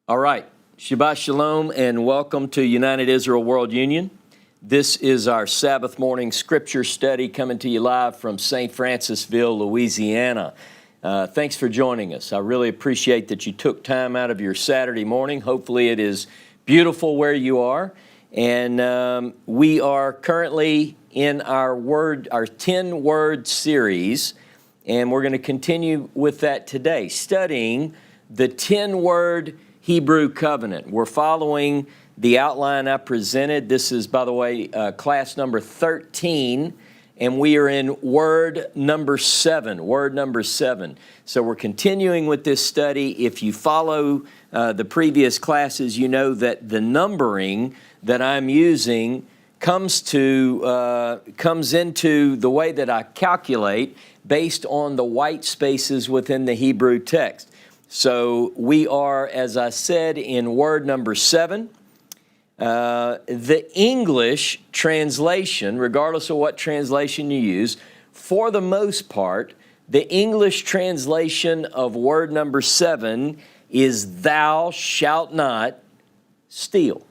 All right, Shabbat Shalom and welcome to United Israel World Union. This is our Sabbath morning scripture study coming to you live from St. Francisville, Louisiana. Thanks for joining us. I really appreciate that you took time out of your Saturday morning. Hopefully it is beautiful where you are. And we are currently in our 10-word series, and we're going to continue with that today, studying the 10-word Hebrew covenant. We're following the outline I presented. This is, by the way, class number 13, and we are in word number 7. So we're continuing with this study. If you follow the previous classes, you know that the numbering that I'm using comes into the way that I calculate based on the white spaces within the Hebrew text. So we are, as I said, in word number 7. The English translation, regardless of what translation you use, for the most part, the English translation of word number 7 is thou shalt not steal.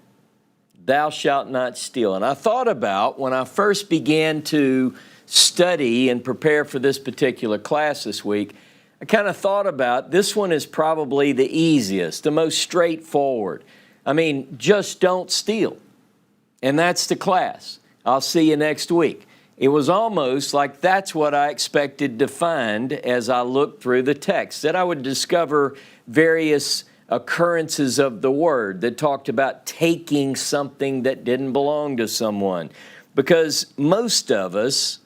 Thou shalt not steal. And I thought about when I first began to study and prepare for this particular class this week, I kind of thought about this one is probably the easiest, the most straightforward. I mean, just don't steal. And that's the class. I'll see you next week. It was almost like that's what I expected to find as I looked through the text, that I would discover various occurrences of the word that talked about taking something that didn't belong to someone. Because most of us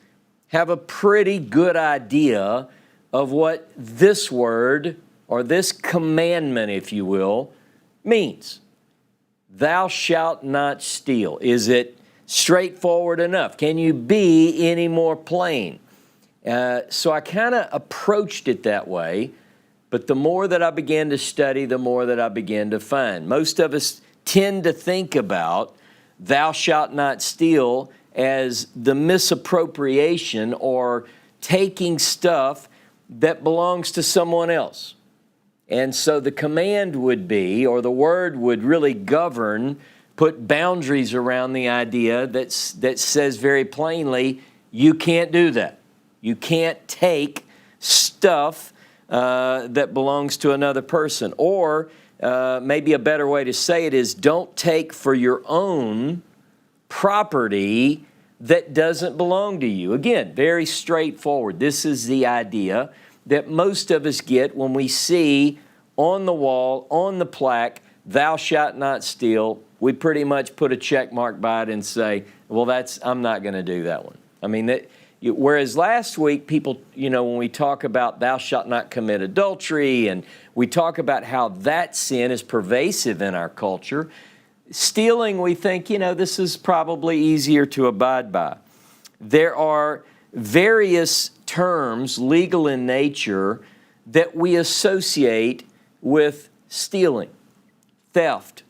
have a pretty good idea of what this word, or this commandment, if you will, means. Thou shalt not steal. Is it straightforward enough? Can you be any more plain? So I kind of approached it that way, but the more that I began to study, the more that I began to find. Most of us tend to think about thou shalt not steal as the misappropriation or taking stuff that belongs to someone else. And so the command would be, or the word would really govern, put boundaries around the idea that says very plainly, you can't do that. You can't take stuff that belongs to another person. Or maybe a better way to say it is, don't take for your own property that doesn't belong to you. Again, very straightforward. This is the idea that most of us get when we see on the wall, on the plaque, thou shalt not steal. We pretty much put a check mark by it and say, well, I'm not going to do that one. I mean, whereas last week, people, when we talk about thou shalt not commit adultery, and we talk about how that sin is pervasive in our culture, stealing, we think, this is probably easier to abide by. There are various terms, legal in nature, that we associate with stealing, theft.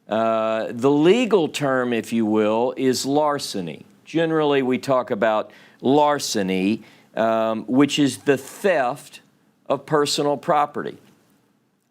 The legal term, if you will, is larceny. Generally, we talk about larceny, which is the theft of personal property.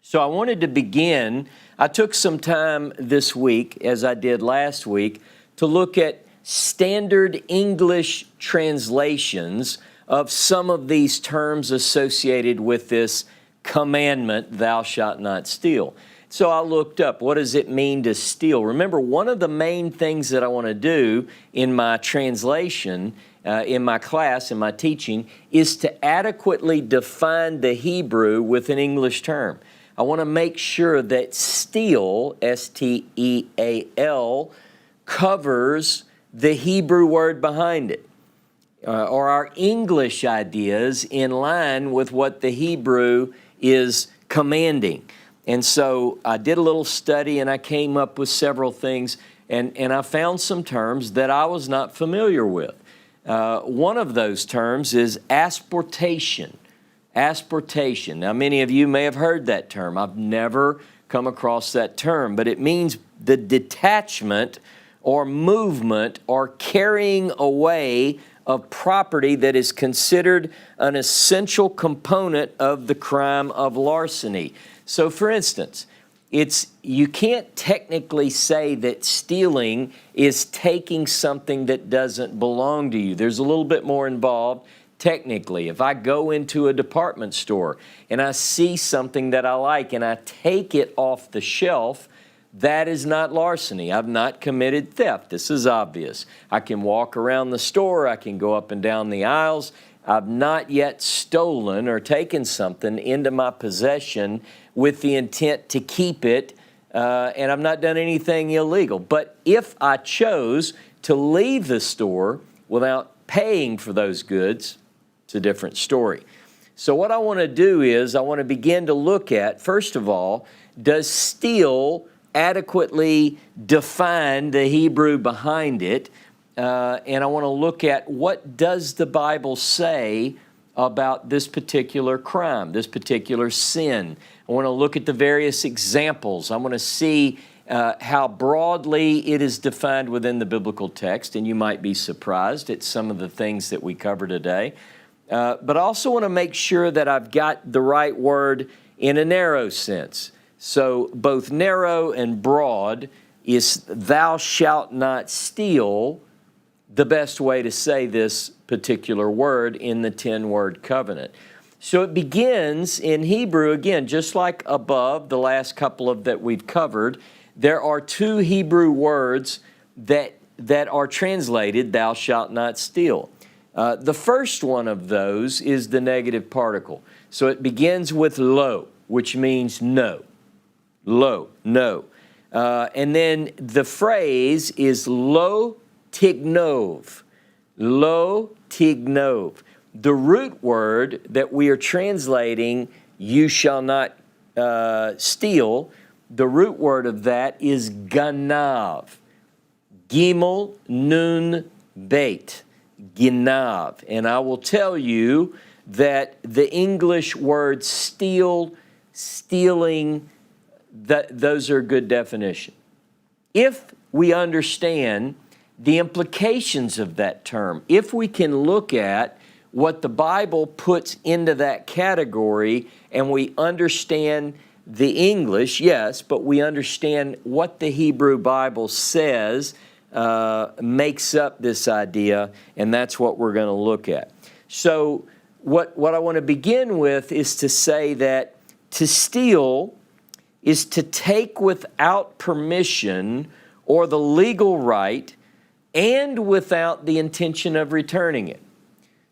So I wanted to begin. I took some time this week, as I did last week, to look at standard English translations of some of these terms associated with this commandment, thou shalt not steal. So I looked up, what does it mean to steal? Remember, one of the main things that I want to do in my translation, in my class, in my teaching, is to adequately define the Hebrew with an English term. I want to make sure that steal, S-T-E-A-L, covers the Hebrew word behind it, or our English ideas in line with what the Hebrew is commanding. And so I did a little study and I came up with several things, and I found some terms that I was not familiar with. One of those terms is asportation. Asportation. Now, many of you may have heard that term. I've never come across that term, but it means the detachment or movement or carrying away of property that is considered an essential component of the crime of larceny. So, for instance, you can't technically say that stealing is taking something that doesn't belong to you. There's a little bit more involved technically. If I go into a department store and I see something that I like and I take it off the shelf, that is not larceny. I've not committed theft. This is obvious. I can walk around the store. I can go up and down the aisles. I've not yet stolen or taken something into my possession with the intent to keep it, and I've not done anything illegal. But if I chose to leave the store without paying for those goods, it's a different story. So what I want to do is I want to begin to look at, first of all, does steal adequately define the Hebrew behind it? And I want to look at what does the Bible say about this particular crime, this particular sin. I want to look at the various examples. I want to see how broadly it is defined within the biblical text, and you might be surprised at some of the things that we cover today. But I also want to make sure that I've got the right word in a narrow sense. So both narrow and broad is thou shalt not steal, the best way to say this particular word in the 10-word covenant. So it begins in Hebrew, again, just like above, the last couple of that we've covered, there are two Hebrew words that are translated, thou shalt not steal. The first one of those is the negative particle. So it begins with lo, which means no. Lo, no. And then the phrase is lo tignov. Lo tignov. The root word that we are translating, you shall not steal, the root word of that is ganav. Gimel nun beit. Ginav. And I will tell you that the English word steal, stealing, those are a good definition. If we understand the implications of that term, if we can look at what the Bible puts into that category and we understand the English, yes, but we understand what the Hebrew Bible says, makes up this idea, and that's what we're going to look at. So what I want to begin with is to say that to steal is to take without permission or the legal right and without the intention of returning it.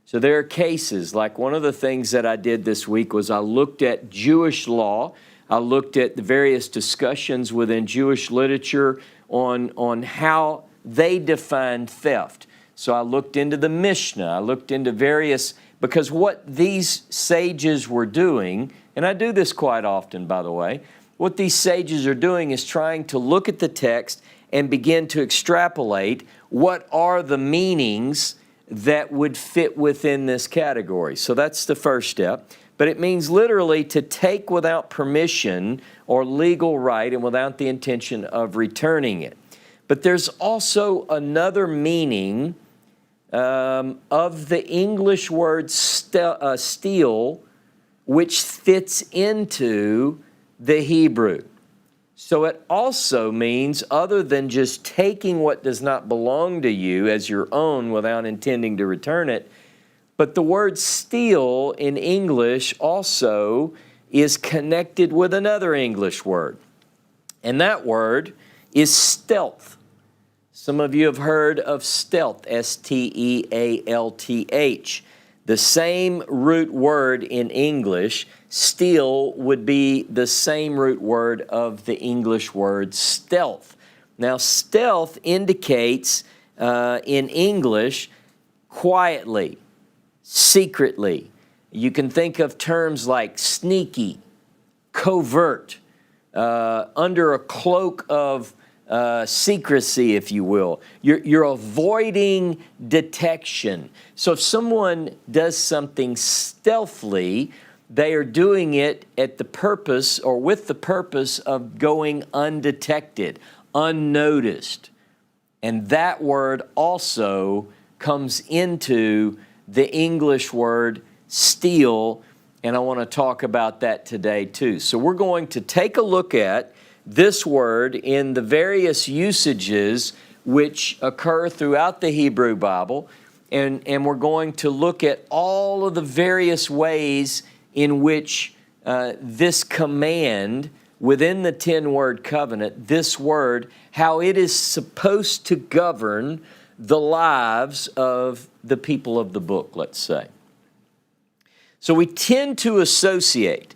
So there are cases, like one of the things that I did this week was I looked at Jewish law. I looked at the various discussions within Jewish literature on how they define theft. So I looked into the Mishnah. I looked into various, because what these sages were doing, and I do this quite often, by the way, what these sages are doing is trying to look at the text and begin to extrapolate what are the meanings that would fit within this category. So that's the first step. But it means literally to take without permission or legal right and without the intention of returning it. But there's also another meaning of the English word steal, which fits into the Hebrew. So it also means, other than just taking what does not belong to you as your own without intending to return it, but the word steal in English also is connected with another English word. And that word is stealth. Some of you have heard of stealth, S-T-E-A-L-T-H. The same root word in English, steal, would be the same root word of the English word stealth. Now, stealth indicates in English quietly, secretly. You can think of terms like sneaky, covert, under a cloak of secrecy, if you will. You're avoiding detection. So if someone does something stealthily, they are doing it at the purpose or with the purpose of going undetected, unnoticed. And that word also comes into the English word steal, and I want to talk about that today too. So we're going to take a look at this word in the various usages which occur throughout the Hebrew Bible, and we're going to look at all of the various ways in which this command within the 10-word covenant, this word, how it is supposed to govern the lives of the people of the book, let's say. So we tend to associate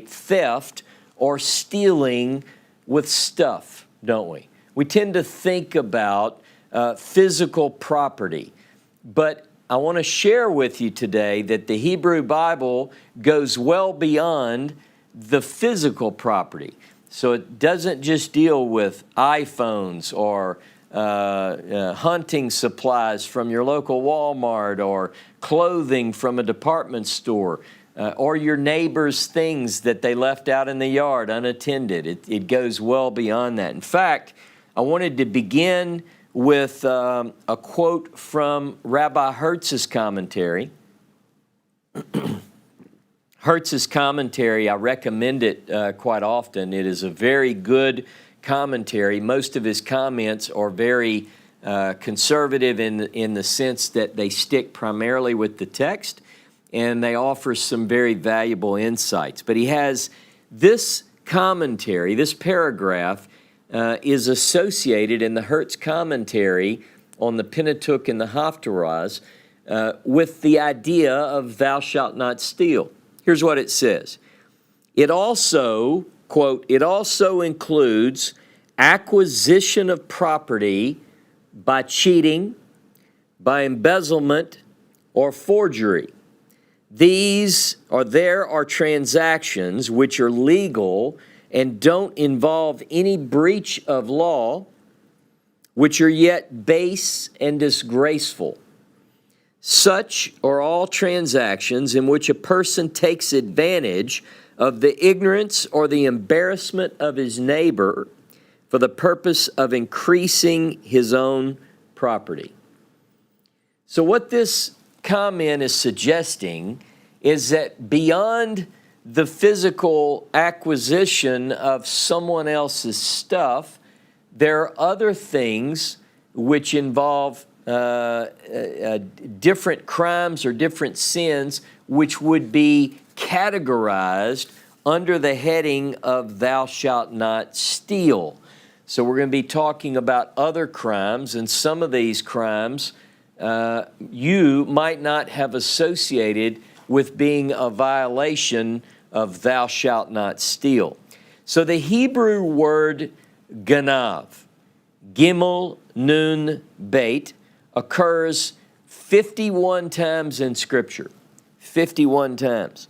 theft or stealing with stuff, don't we? We tend to think about physical property. But I want to share with you today that the Hebrew Bible goes well beyond the physical property. So it doesn't just deal with iPhones or hunting supplies from your local Walmart or clothing from a department store or your neighbor's things that they left out in the yard unattended. It goes well beyond that. In fact, I wanted to begin with a quote from Rabbi Hertz's commentary. Hertz's commentary, I recommend it quite often. It is a very good commentary. Most of his comments are very conservative in the sense that they stick primarily with the text, and they offer some very valuable insights. But he has this commentary, this paragraph, is associated in the Hertz commentary on the Pentateuch and the Haftarahs with the idea of thou shalt not steal. Here's what it says. It also, quote, it also includes acquisition of property by cheating, by embezzlement, or forgery. There are transactions which are legal and don't involve any breach of law, which are yet base and disgraceful. Such are all transactions in which a person takes advantage of the ignorance or the embarrassment of his neighbor for the purpose of increasing his own property. So what this comment is suggesting is that beyond the physical acquisition of someone else's stuff, there are other things which involve different crimes or different sins which would be categorized under the heading of thou shalt not steal. So we're going to be talking about other crimes, and some of these crimes you might not have associated with being a violation of thou shalt not steal. So the Hebrew word ganav, gimel nun beit, occurs 51 times in Scripture, 51 times.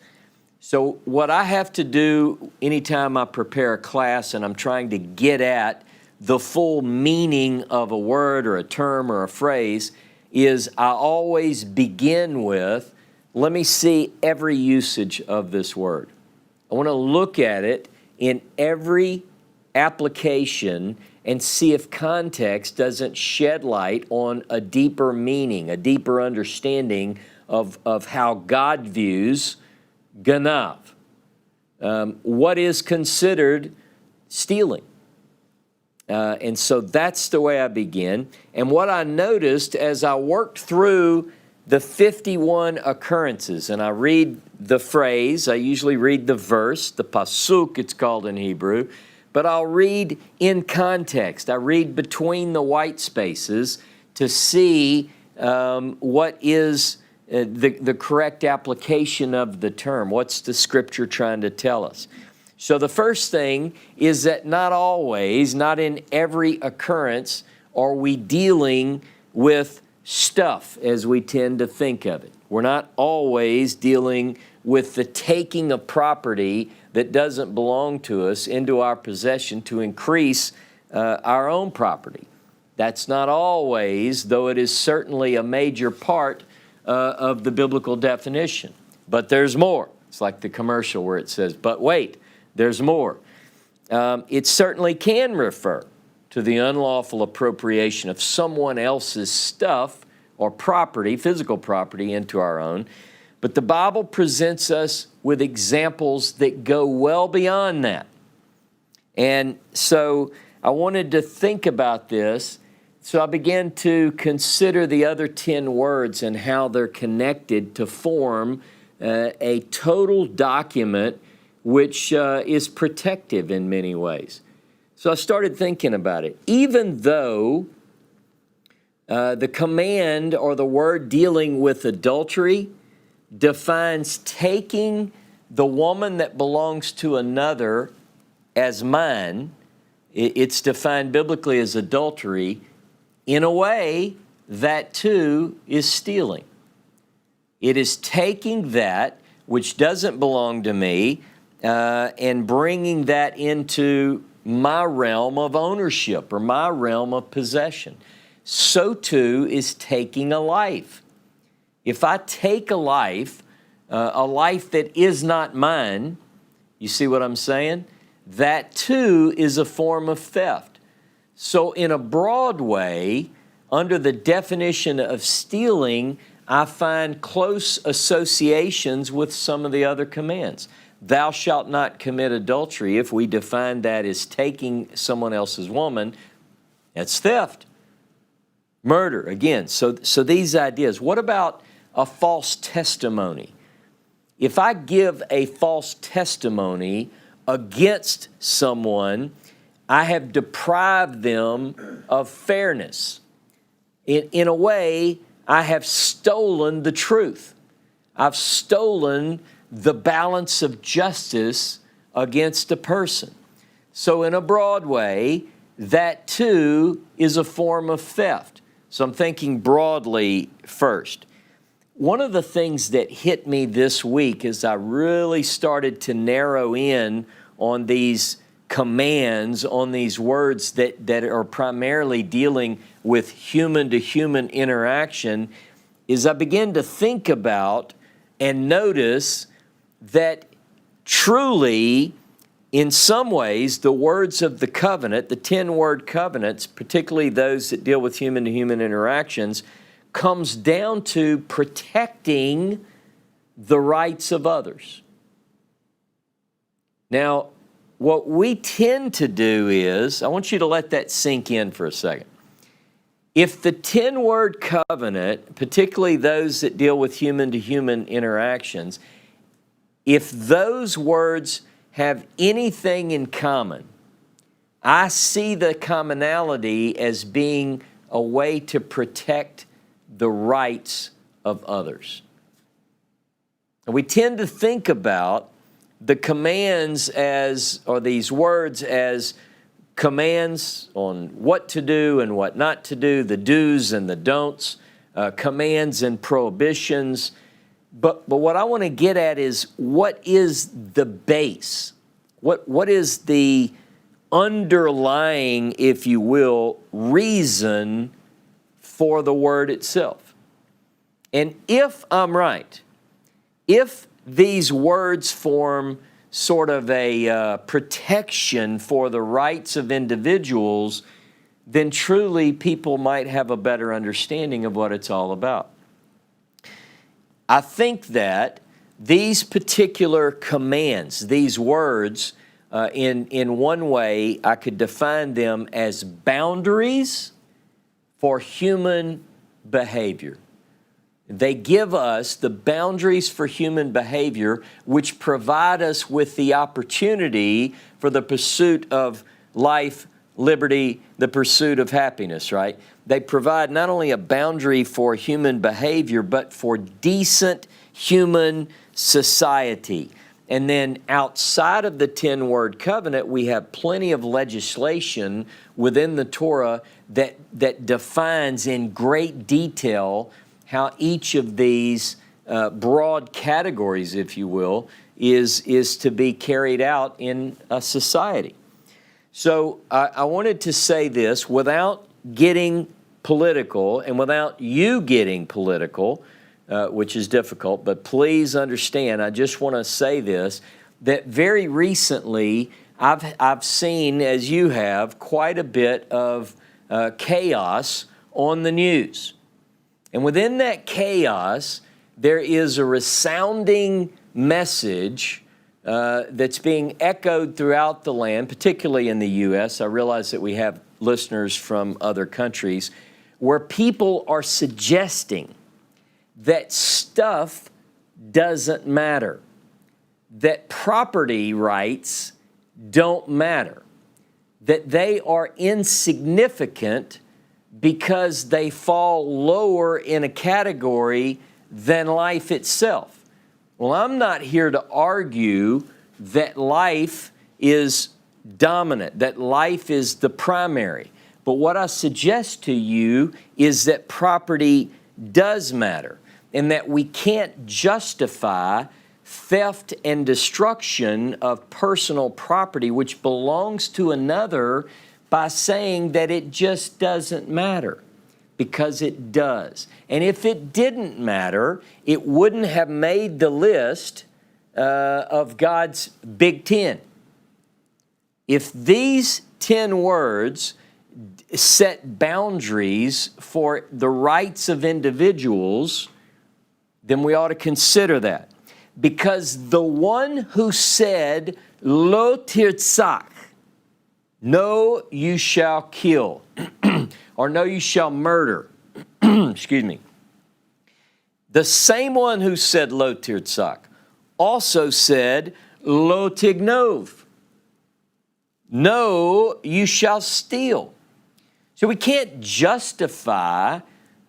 So what I have to do anytime I prepare a class and I'm trying to get at the full meaning of a word or a term or a phrase is I always begin with, let me see every usage of this word. I want to look at it in every application and see if context doesn't shed light on a deeper meaning, a deeper understanding of how God views ganav. What is considered stealing? And so that's the way I begin. And what I noticed as I worked through the 51 occurrences, and I read the phrase, I usually read the verse, the pasuk it's called in Hebrew, but I'll read in context. I read between the white spaces to see what is the correct application of the term. What's the Scripture trying to tell us? So the first thing is that not always, not in every occurrence, are we dealing with stuff as we tend to think of it. We're not always dealing with the taking of property that doesn't belong to us into our possession to increase our own property. That's not always, though it is certainly a major part of the biblical definition. But there's more. It's like the commercial where it says, but wait, there's more. It certainly can refer to the unlawful appropriation of someone else's stuff or property, physical property, into our own. But the Bible presents us with examples that go well beyond that. And so I wanted to think about this. So I began to consider the other 10 words and how they're connected to form a total document which is protective in many ways. So I started thinking about it. Even though the command or the word dealing with adultery defines taking the woman that belongs to another as mine, it's defined biblically as adultery. In a way, that too is stealing. It is taking that which doesn't belong to me and bringing that into my realm of ownership or my realm of possession. So too is taking a life. If I take a life that is not mine, you see what I'm saying? That too is a form of theft. So in a broad way, under the definition of stealing, I find close associations with some of the other commands. Thou shalt not commit adultery. If we define that as taking someone else's woman, that's theft. Murder, again. So these ideas. What about a false testimony? If I give a false testimony against someone, I have deprived them of fairness. In a way, I have stolen the truth. I've stolen the balance of justice against a person. So in a broad way, that too is a form of theft. So I'm thinking broadly first. One of the things that hit me this week as I really started to narrow in on these commands, on these words that are primarily dealing with human-to-human interaction, is I began to think about and notice that truly, in some ways, the words of the covenant, the 10-word covenants, particularly those that deal with human-to-human interactions, comes down to protecting the rights of others. Now, what we tend to do is, I want you to let that sink in for a second. If the 10-word covenant, particularly those that deal with human-to-human interactions, if those words have anything in common, I see the commonality as being a way to protect the rights of others. And we tend to think about the commands as, or these words as commands on what to do and what not to do, the do's and the don'ts, commands and prohibitions. But what I want to get at is, what is the base? What is the underlying, if you will, reason for the word itself? And if I'm right, if these words form sort of a protection for the rights of individuals, then truly people might have a better understanding of what it's all about. I think that these particular commands, these words, in one way, I could define them as boundaries for human behavior. They give us the boundaries for human behavior, which provide us with the opportunity for the pursuit of life, liberty, the pursuit of happiness, right? They provide not only a boundary for human behavior, but for decent human society. And then outside of the 10-word covenant, we have plenty of legislation within the Torah that defines in great detail how each of these broad categories, if you will, is to be carried out in a society. So I wanted to say this without getting political and without you getting political, which is difficult, but please understand, I just want to say this, that very recently I've seen, as you have, quite a bit of chaos on the news. And within that chaos, there is a resounding message that's being echoed throughout the land, particularly in the U.S. I realize that we have listeners from other countries, where people are suggesting that stuff doesn't matter, that property rights don't matter, that they are insignificant because they fall lower in a category than life itself. Well, I'm not here to argue that life is dominant, that life is the primary. But what I suggest to you is that property does matter, and that we can't justify theft and destruction of personal property which belongs to another by saying that it just doesn't matter, because it does. And if it didn't matter, it wouldn't have made the list of God's Big Ten. If these 10 words set boundaries for the rights of individuals, then we ought to consider that. Because the one who said, Lo tirtzach, no, you shall kill, or no, you shall murder, excuse me. The same one who said Lo tirtzach also said, Lo tignov, no, you shall steal. So we can't justify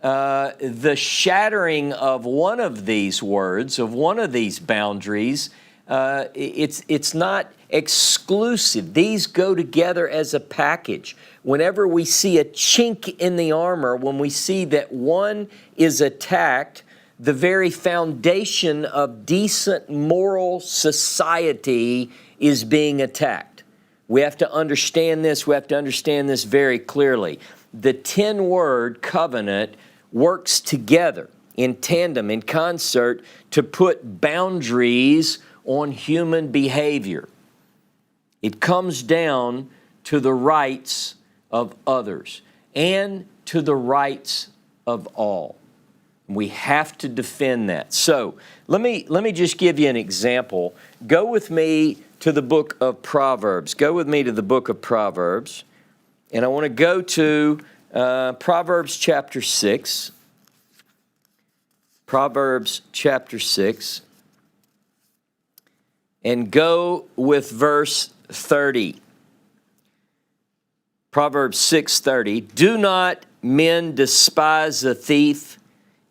the shattering of one of these words, of one of these boundaries. It's not exclusive. These go together as a package. Whenever we see a chink in the armor, when we see that one is attacked, the very foundation of decent moral society is being attacked. We have to understand this. We have to understand this very clearly. The 10-word covenant works together in tandem, in concert, to put boundaries on human behavior. It comes down to the rights of others and to the rights of all. We have to defend that. So let me just give you an example. Go with me to the book of Proverbs. Go with me to the book of Proverbs. And I want to go to Proverbs chapter 6. Proverbs chapter 6. And go with verse 30. Proverbs 6:30. Do not men despise a thief,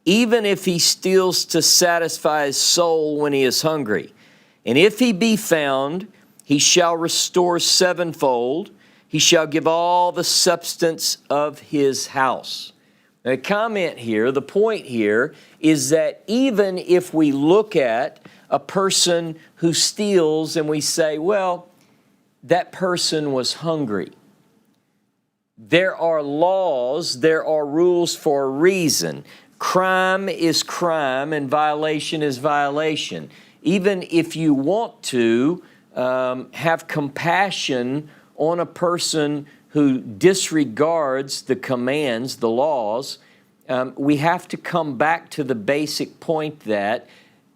even if he steals to satisfy his soul when he is hungry. And if he be found, he shall restore sevenfold. He shall give all the substance of his house. Now, the comment here, the point here, is that even if we look at a person who steals and we say, well, that person was hungry, there are laws, there are rules for a reason. Crime is crime and violation is violation. Even if you want to have compassion on a person who disregards the commands, the laws, we have to come back to the basic point that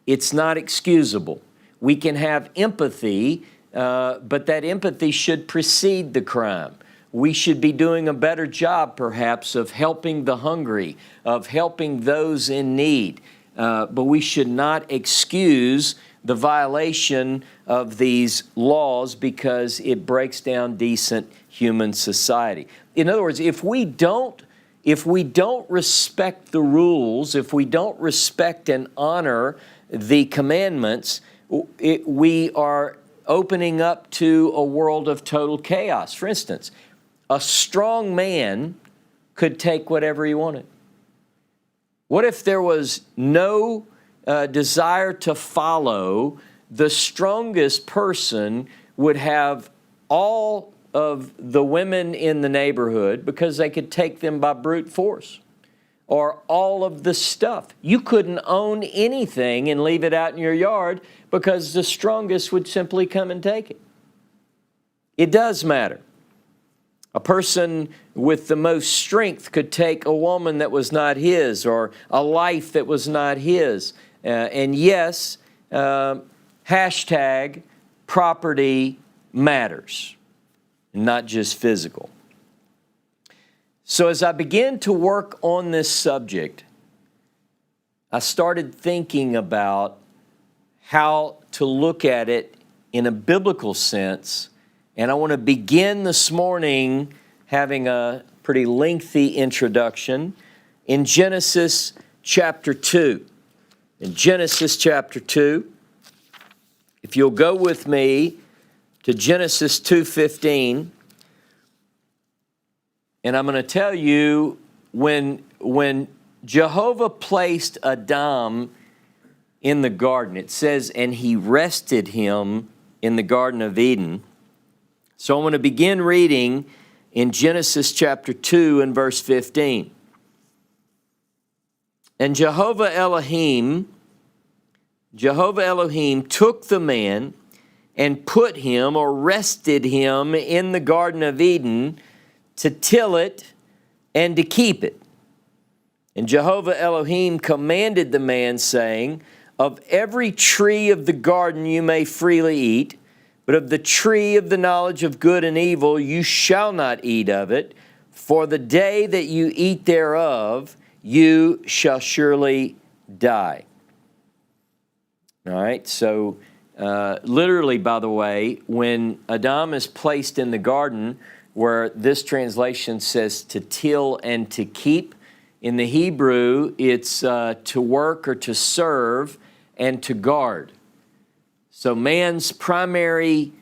it's not excusable. We can have empathy, but that empathy should precede the crime. We should be doing a better job, perhaps, of helping the hungry, of helping those in need. But we should not excuse the violation of these laws because it breaks down decent human society. In other words, if we don't respect the rules, if we don't respect and honor the commandments, we are opening up to a world of total chaos. For instance, a strong man could take whatever he wanted. What if there was no desire to follow? The strongest person would have all of the women in the neighborhood because they could take them by brute force, or all of the stuff. You couldn't own anything and leave it out in your yard because the strongest would simply come and take it. It does matter. A person with the most strength could take a woman that was not his, or a life that was not his. And yes, hashtag property matters, not just physical. So as I began to work on this subject, I started thinking about how to look at it in a biblical sense, and I want to begin this morning having a pretty lengthy introduction in Genesis chapter 2. In Genesis chapter 2, if you'll go with me to Genesis 2:15, and I'm going to tell you when Jehovah placed Adam in the garden, it says, and he rested him in the Garden of Eden. So I'm going to begin reading in Genesis chapter 2 and verse 15. And Jehovah Elohim took the man and put him, or rested him, in the Garden of Eden to till it and to keep it. And Jehovah Elohim commanded the man, saying, of every tree of the garden you may freely eat, but of the tree of the knowledge of good and evil you shall not eat of it, for the day that you eat thereof you shall surely die. All right, so literally, by the way, when Adam is placed in the garden, where this translation says to till and to keep, in the Hebrew it's to work or to serve and to guard. So man's primary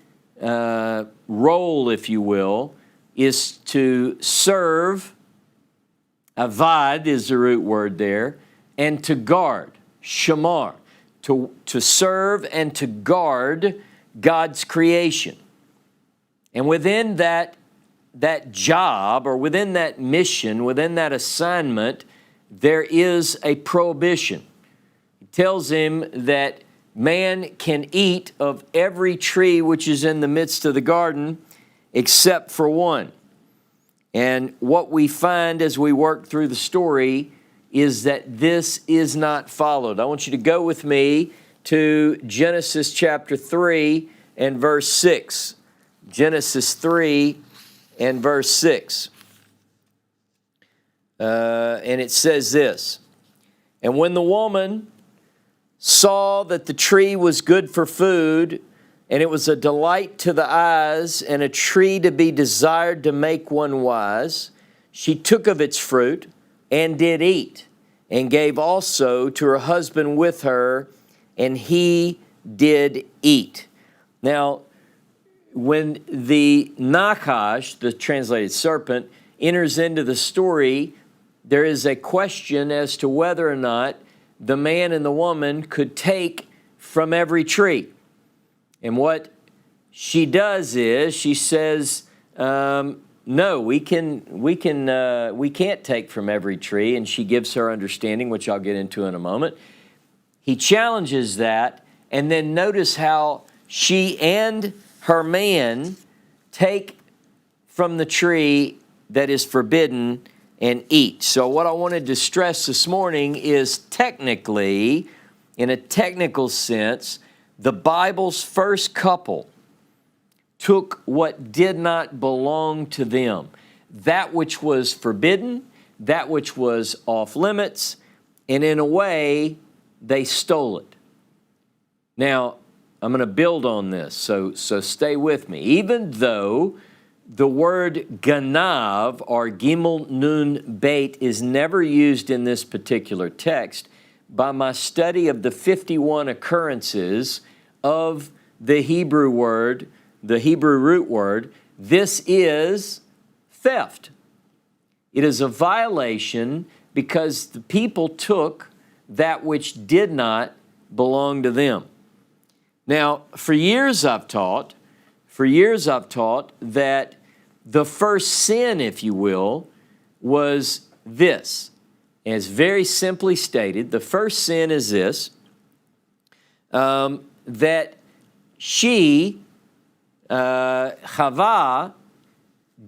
role, if you will, is to serve, avad is the root word there, and to guard, shamar, to serve and to guard God's creation. And within that job, or within that mission, within that assignment, there is a prohibition. It tells him that man can eat of every tree which is in the midst of the garden except for one. And what we find as we work through the story is that this is not followed. I want you to go with me to Genesis chapter 3 and verse 6. Genesis 3 and verse 6. And it says this, and when the woman saw that the tree was good for food, and it was a delight to the eyes, and a tree to be desired to make one wise, she took of its fruit, and did eat, and gave also to her husband with her, and he did eat. Now, when the Nachash, the translated serpent, enters into the story, there is a question as to whether or not the man and the woman could take from every tree. And what she does is she says, no, we can't take from every tree. And she gives her understanding, which I'll get into in a moment. He challenges that, and then notice how she and her man take from the tree that is forbidden and eat. So what I wanted to stress this morning is technically, in a technical sense, the Bible's first couple took what did not belong to them. That which was forbidden, that which was off limits, and in a way, they stole it. Now, I'm going to build on this, so stay with me. Even though the word ganav, or gimel nun beit, is never used in this particular text, by my study of the 51 occurrences of the Hebrew word, the Hebrew root word, this is theft. It is a violation because the people took that which did not belong to them. Now, for years I've taught that the first sin, if you will, was this. And it's very simply stated. The first sin is this, that she, Chava,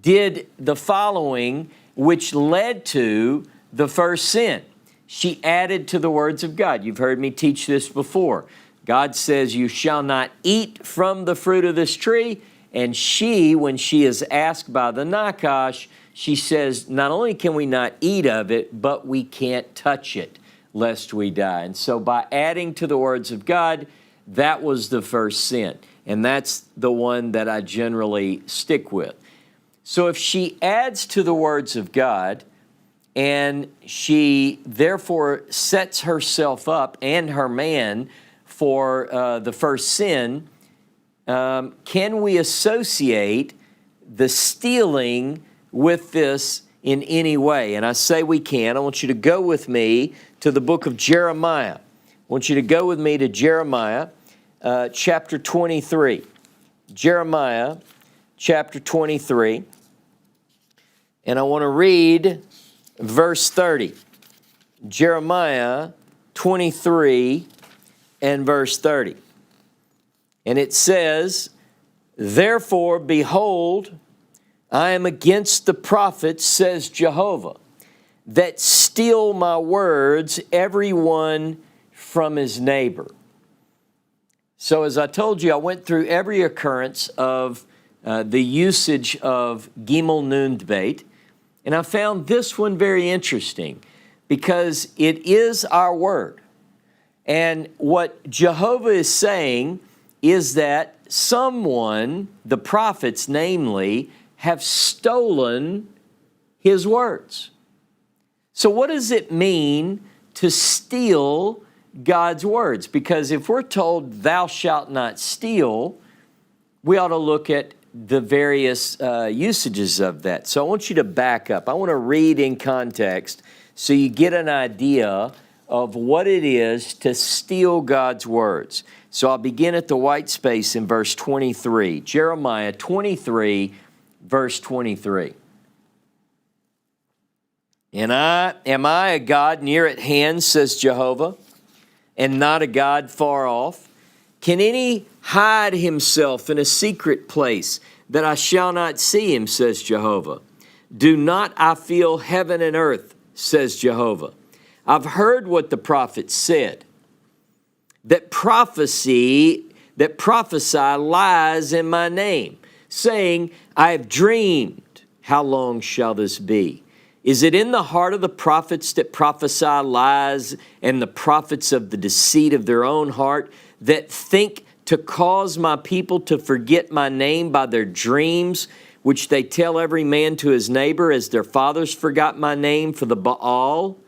did the following, which led to the first sin. She added to the words of God. You've heard me teach this before. God says, you shall not eat from the fruit of this tree. And she, when she is asked by the Nakash, she says, not only can we not eat of it, but we can't touch it, lest we die. And so by adding to the words of God, that was the first sin. And that's the one that I generally stick with. So if she adds to the words of God, and she therefore sets herself up and her man for the first sin, can we associate the stealing with this in any way? And I say we can. I want you to go with me to the book of Jeremiah. I want you to go with me to Jeremiah chapter 23. Jeremiah chapter 23. And I want to read verse 30. Jeremiah 23 and verse 30. And it says, therefore, behold, I am against the prophets, says Jehovah, that steal my words, every one from his neighbor. So as I told you, I went through every occurrence of the usage of Gimel Nun debate, and I found this one very interesting because it is our word. And what Jehovah is saying is that someone, the prophets namely, have stolen his words. So what does it mean to steal God's words? Because if we're told, thou shalt not steal, we ought to look at the various usages of that. So I want you to back up. I want to read in context so you get an idea of what it is to steal God's words. So I'll begin at the white space in verse 23. Jeremiah 23, verse 23. And am I a God near at hand, says Jehovah, and not a God far off? Can any hide himself in a secret place that I shall not see him, says Jehovah? Do not I feel heaven and earth, says Jehovah? I've heard what the prophets said, that prophesy lies in my name, saying, I have dreamed. How long shall this be? Is it in the heart of the prophets that prophesy lies, and the prophets of the deceit of their own heart, that think to cause my people to forget my name by their dreams, which they tell every man to his neighbor, as their fathers forgot my name for the Baal?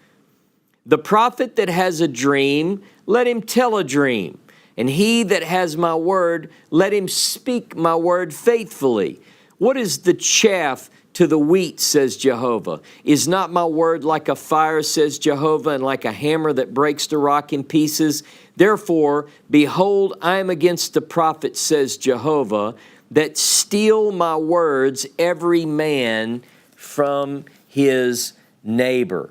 The prophet that has a dream, let him tell a dream. And he that has my word, let him speak my word faithfully. What is the chaff to the wheat, says Jehovah? Is not my word like a fire, says Jehovah, and like a hammer that breaks the rock in pieces? Therefore, behold, I am against the prophets, says Jehovah, that steal my words, every man from his neighbor.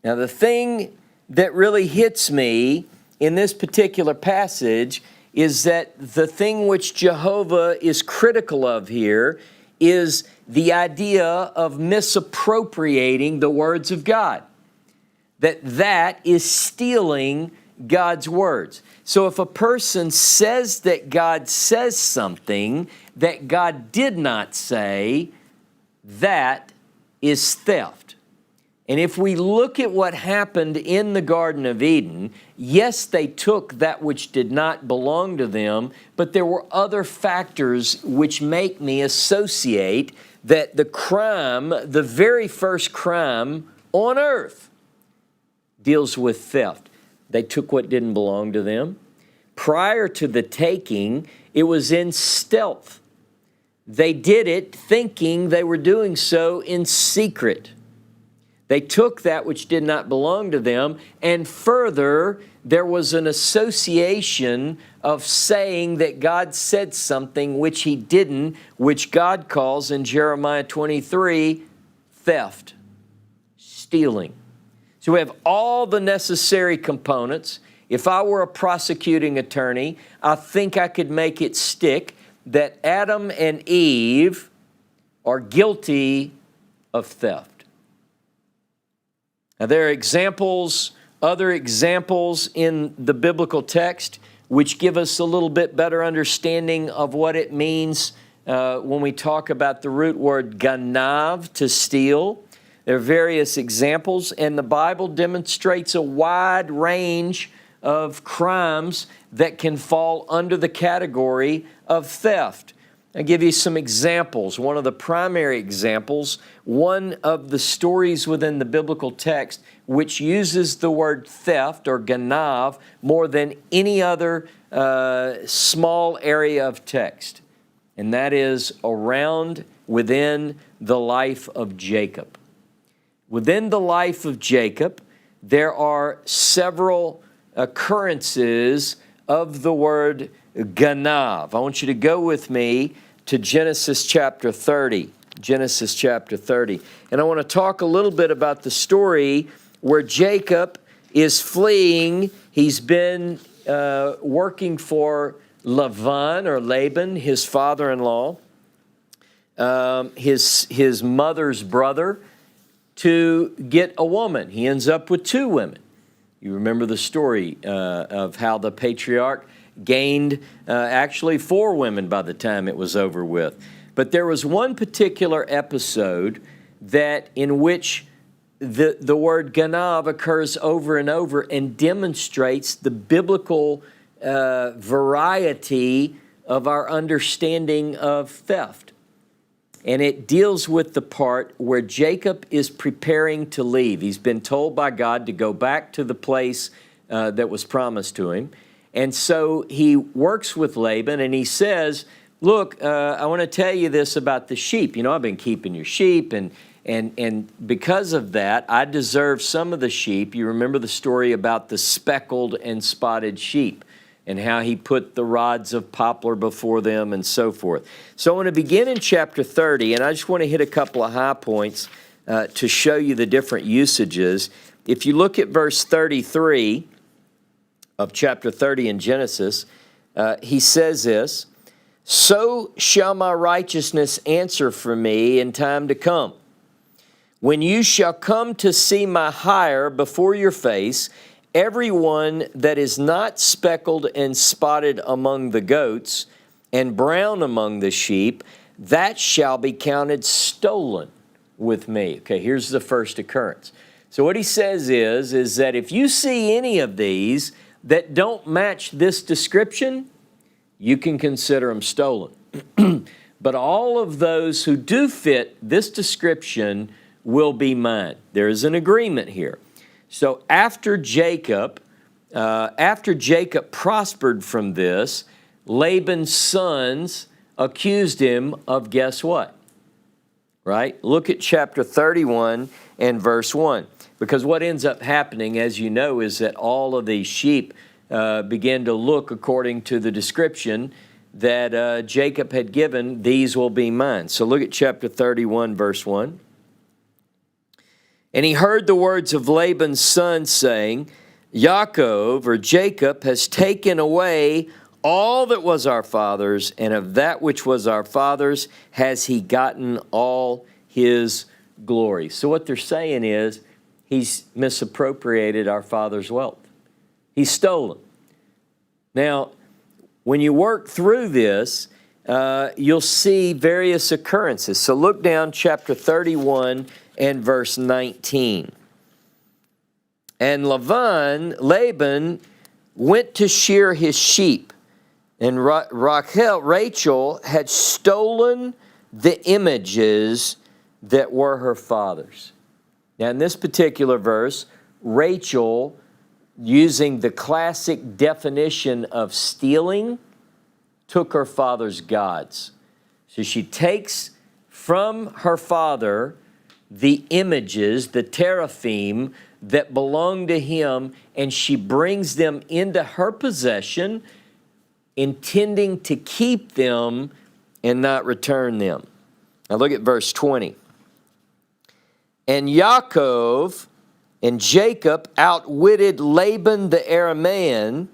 Now, the thing that really hits me in this particular passage is that the thing which Jehovah is critical of here is the idea of misappropriating the words of God. That is stealing God's words. So if a person says that God says something that God did not say, that is theft. And if we look at what happened in the Garden of Eden, yes, they took that which did not belong to them, but there were other factors which make me associate that the crime, the very first crime on earth, deals with theft. They took what didn't belong to them. Prior to the taking, it was in stealth. They did it thinking they were doing so in secret. They took that which did not belong to them, and further, there was an association of saying that God said something which he didn't, which God calls in Jeremiah 23, theft, stealing. So we have all the necessary components. If I were a prosecuting attorney, I think I could make it stick that Adam and Eve are guilty of theft. Now, there are examples, other examples in the biblical text which give us a little bit better understanding of what it means when we talk about the root word ganav, to steal. There are various examples, and the Bible demonstrates a wide range of crimes that can fall under the category of theft. I'll give you some examples. One of the primary examples, one of the stories within the biblical text which uses the word theft or ganav more than any other small area of text, and that is around within the life of Jacob. Within the life of Jacob, there are several occurrences of the word ganav. I want you to go with me to Genesis chapter 30. Genesis chapter 30. And I want to talk a little bit about the story where Jacob is fleeing. He's been working for Laban or Laban, his father-in-law, his mother's brother, to get a woman. He ends up with two women. You remember the story of how the patriarch gained actually four women by the time it was over with. But there was one particular episode that in which the word ganav occurs over and over and demonstrates the biblical variety of our understanding of theft. And it deals with the part where Jacob is preparing to leave. He's been told by God to go back to the place that was promised to him. And so he works with Laban and he says, look, I want to tell you this about the sheep. You know, I've been keeping your sheep, and because of that, I deserve some of the sheep. You remember the story about the speckled and spotted sheep and how he put the rods of poplar before them and so forth. So I want to begin in chapter 30, and I just want to hit a couple of high points to show you the different usages. If you look at verse 33 of chapter 30 in Genesis, he says this, "So shall my righteousness answer for me in time to come. When you shall come to see my hire before your face, every one that is not speckled and spotted among the goats and brown among the sheep, that shall be counted stolen with me." Okay, here's the first occurrence. So what he says is that if you see any of these that don't match this description, you can consider them stolen. But all of those who do fit this description will be mine. There is an agreement here. So after Jacob prospered from this, Laban's sons accused him of guess what? Right? Look at chapter 31 and verse 1. Because what ends up happening, as you know, is that all of these sheep begin to look according to the description that Jacob had given, these will be mine. So look at chapter 31, verse 1. "And he heard the words of Laban's son saying, Yaakov, or Jacob, has taken away all that was our father's, and of that which was our father's has he gotten all his glory." So what they're saying is, he's misappropriated our father's wealth. He's stolen. Now, when you work through this, you'll see various occurrences. So look down chapter 31 and verse 19. "And Laban went to shear his sheep, and Rachel had stolen the images that were her father's." Now in this particular verse, Rachel, using the classic definition of stealing, took her father's gods. So she takes from her father the images, the teraphim that belong to him, and she brings them into her possession, intending to keep them and not return them. Now look at verse 20. "And Yaakov and Jacob outwitted Laban the Aramean,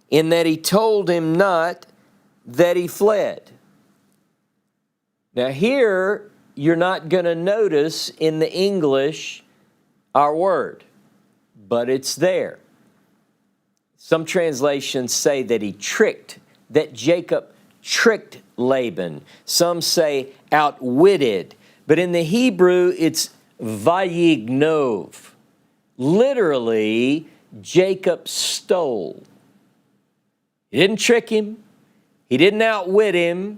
in that he told him not that he fled." Now here, you're not going to notice in the English our word, but it's there. Some translations say that Jacob tricked Laban. Some say outwitted. But in the Hebrew, it's vayignov. Literally, Jacob stole. He didn't trick him. He didn't outwit him.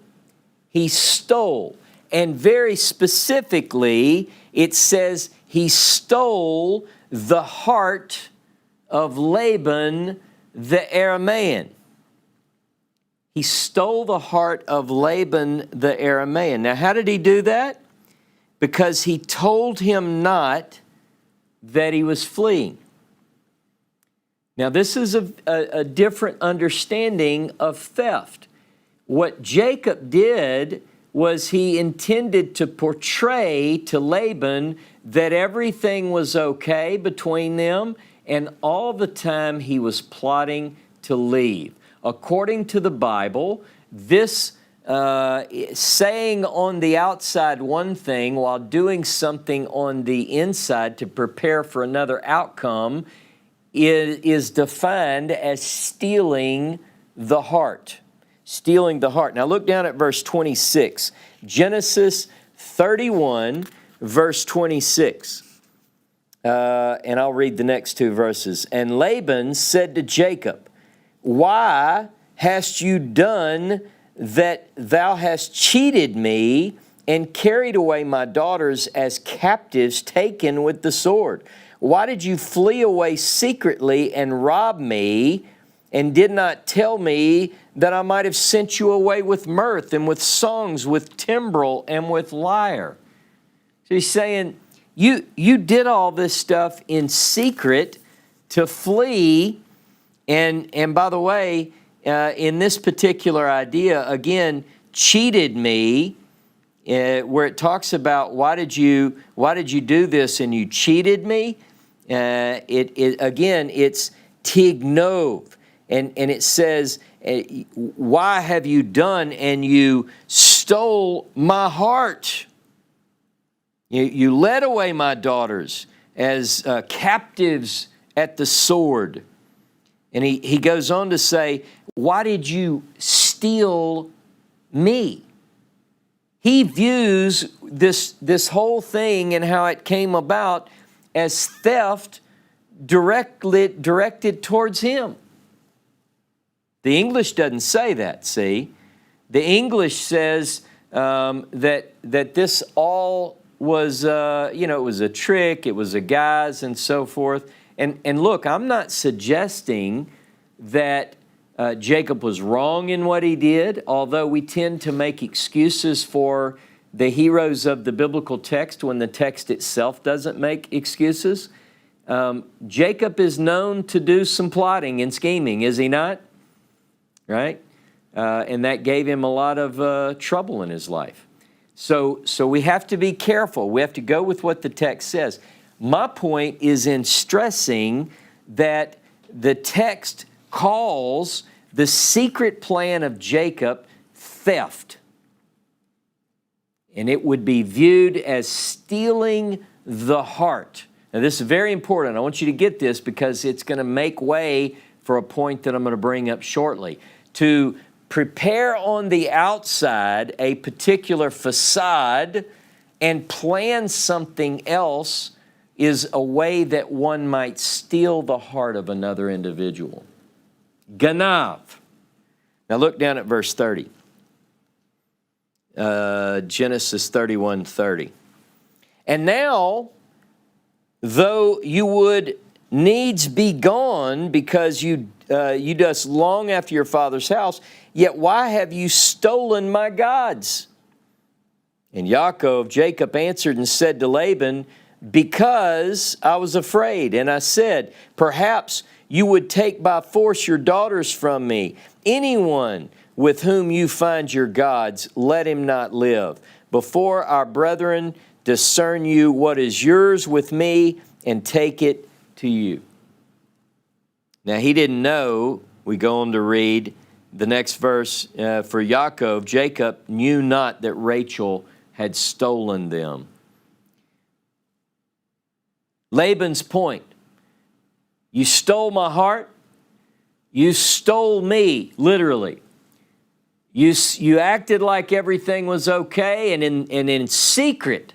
He stole. And very specifically, it says he stole the heart of Laban the Aramean. He stole the heart of Laban the Aramean. Now, how did he do that? Because he told him not that he was fleeing. Now, this is a different understanding of theft. What Jacob did was he intended to portray to Laban that everything was okay between them, and all the time he was plotting to leave. According to the Bible, this saying on the outside one thing while doing something on the inside to prepare for another outcome is defined as stealing the heart. Stealing the heart. Now look down at verse 26. Genesis 31, verse 26. And I'll read the next two verses. And Laban said to Jacob, "Why hast you done that thou hast cheated me and carried away my daughters as captives taken with the sword? Why did you flee away secretly and rob me, and did not tell me that I might have sent you away with mirth and with songs, with timbrel and with lyre?" So he's saying, you did all this stuff in secret to flee. And by the way, in this particular idea, again, cheated me, where it talks about why did you do this and you cheated me? Again, it's tignov. And it says, why have you done and you stole my heart? You led away my daughters as captives at the sword. And he goes on to say, why did you steal me? He views this whole thing and how it came about as theft directed towards him. The English doesn't say that, see? The English says that this all was, it was a trick, it was a guise and so forth. And look, I'm not suggesting that Jacob was wrong in what he did, although we tend to make excuses for the heroes of the biblical text when the text itself doesn't make excuses. Jacob is known to do some plotting and scheming, is he not? Right? And that gave him a lot of trouble in his life. So we have to be careful. We have to go with what the text says. My point is in stressing that the text calls the secret plan of Jacob theft. And it would be viewed as stealing the heart. Now this is very important. I want you to get this because it's going to make way for a point that I'm going to bring up shortly. To prepare on the outside a particular facade and plan something else is a way that one might steal the heart of another individual. Ganav. Now look down at verse 30. Genesis 31:30. And now, though you would needs be gone because you dost long after your father's house, yet why have you stolen my gods? And Jacob answered and said to Laban, because I was afraid, and I said, perhaps you would take by force your daughters from me. Anyone with whom you find your gods, let him not live. Before our brethren discern you what is yours with me, and take it to you. Now he didn't know, we go on to read the next verse, for Jacob knew not that Rachel had stolen them. Laban's point, you stole my heart, You stole me, literally. You acted like everything was okay, and in secret,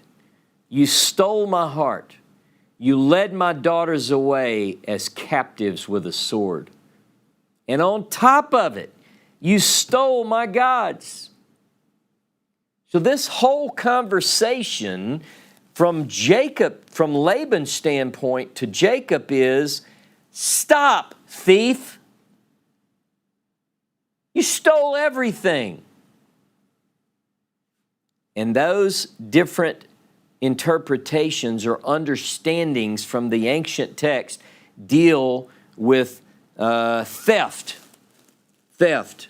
you stole my heart. You led my daughters away as captives with a sword. And on top of it, you stole my gods. So this whole conversation from Laban's standpoint to Jacob is, stop, thief. You stole everything. And those different interpretations or understandings from the ancient text deal with theft. Theft.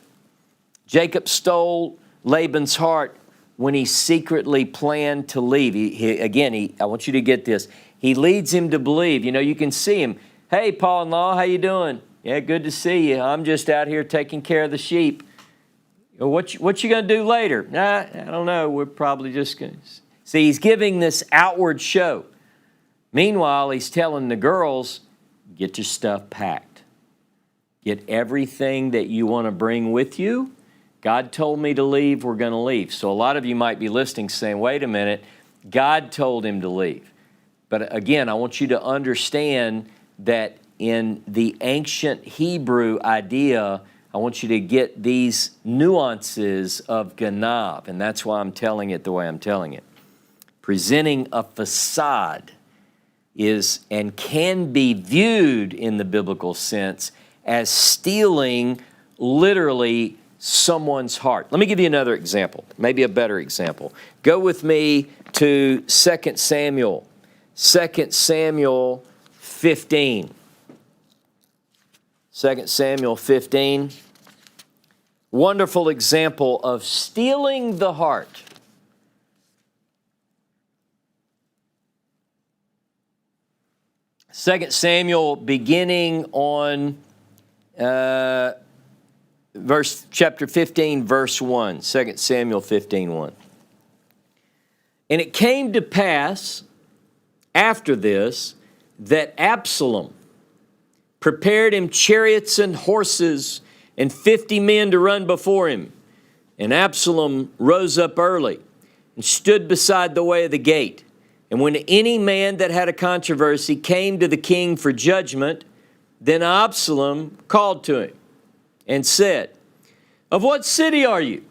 Jacob stole Laban's heart when he secretly planned to leave. I want you to get this. He leads him to believe. You can see him. Hey, Paul-in-law, how you doing? Yeah, good to see you. I'm just out here taking care of the sheep. What you going to do later? Nah, I don't know. We're probably just going to... See, he's giving this outward show. Meanwhile, he's telling the girls, get your stuff packed. Get everything that you want to bring with you. God told me to leave, we're going to leave. So a lot of you might be listening saying, wait a minute, God told him to leave. But again, I want you to understand that in the ancient Hebrew idea, I want you to get these nuances of Ganav, and that's why I'm telling it the way I'm telling it. Presenting a facade is and can be viewed in the biblical sense as stealing literally someone's heart. Let me give you another example, maybe a better example. Go with me to 2 Samuel 15. 2 Samuel 15. Wonderful example of stealing the heart. Second Samuel, beginning on chapter 15, verse 1. 2 Samuel 15, 1. And it came to pass after this that Absalom prepared him chariots and horses and 50 men to run before him. And Absalom rose up early and stood beside the way of the gate. And when any man that had a controversy came to the king for judgment, then Absalom called to him and said, of what city are you?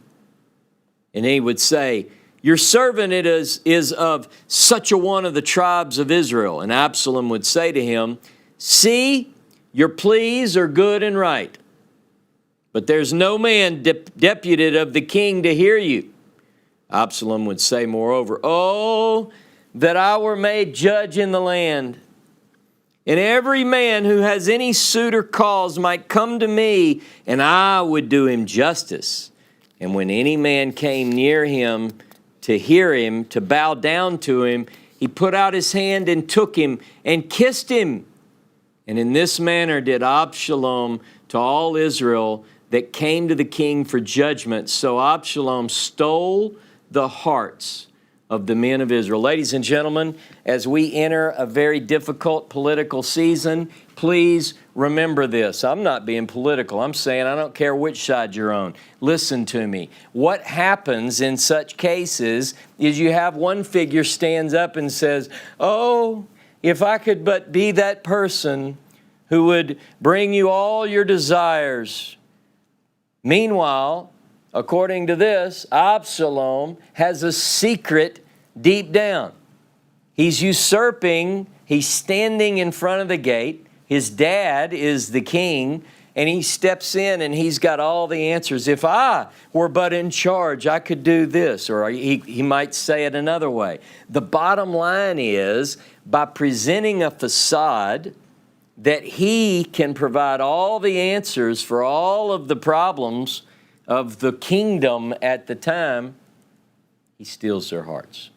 And he would say, your servant is of such a one of the tribes of Israel. And Absalom would say to him, see, your pleas are good and right, but there's no man deputed of the king to hear you. Absalom would say, moreover, oh, that I were made judge in the land, and every man who has any suit or cause might come to me, and I would do him justice. And when any man came near him to hear him, to bow down to him, he put out his hand and took him and kissed him. And in this manner did Absalom to all Israel that came to the king for judgment. So Absalom stole the hearts of the men of Israel. Ladies and gentlemen, as we enter a very difficult political season, please remember this. I'm not being political. I'm saying I don't care which side you're on. Listen to me. What happens in such cases is you have one figure stands up and says, oh, if I could but be that person who would bring you all your desires. Meanwhile, according to this, Absalom has a secret deep down. He's usurping, he's standing in front of the gate. His dad is the king, and he steps in and he's got all the answers. If I were but in charge, I could do this. Or he might say it another way. The bottom line is, by presenting a facade that he can provide all the answers for all of the problems of the kingdom at the time, he steals their hearts.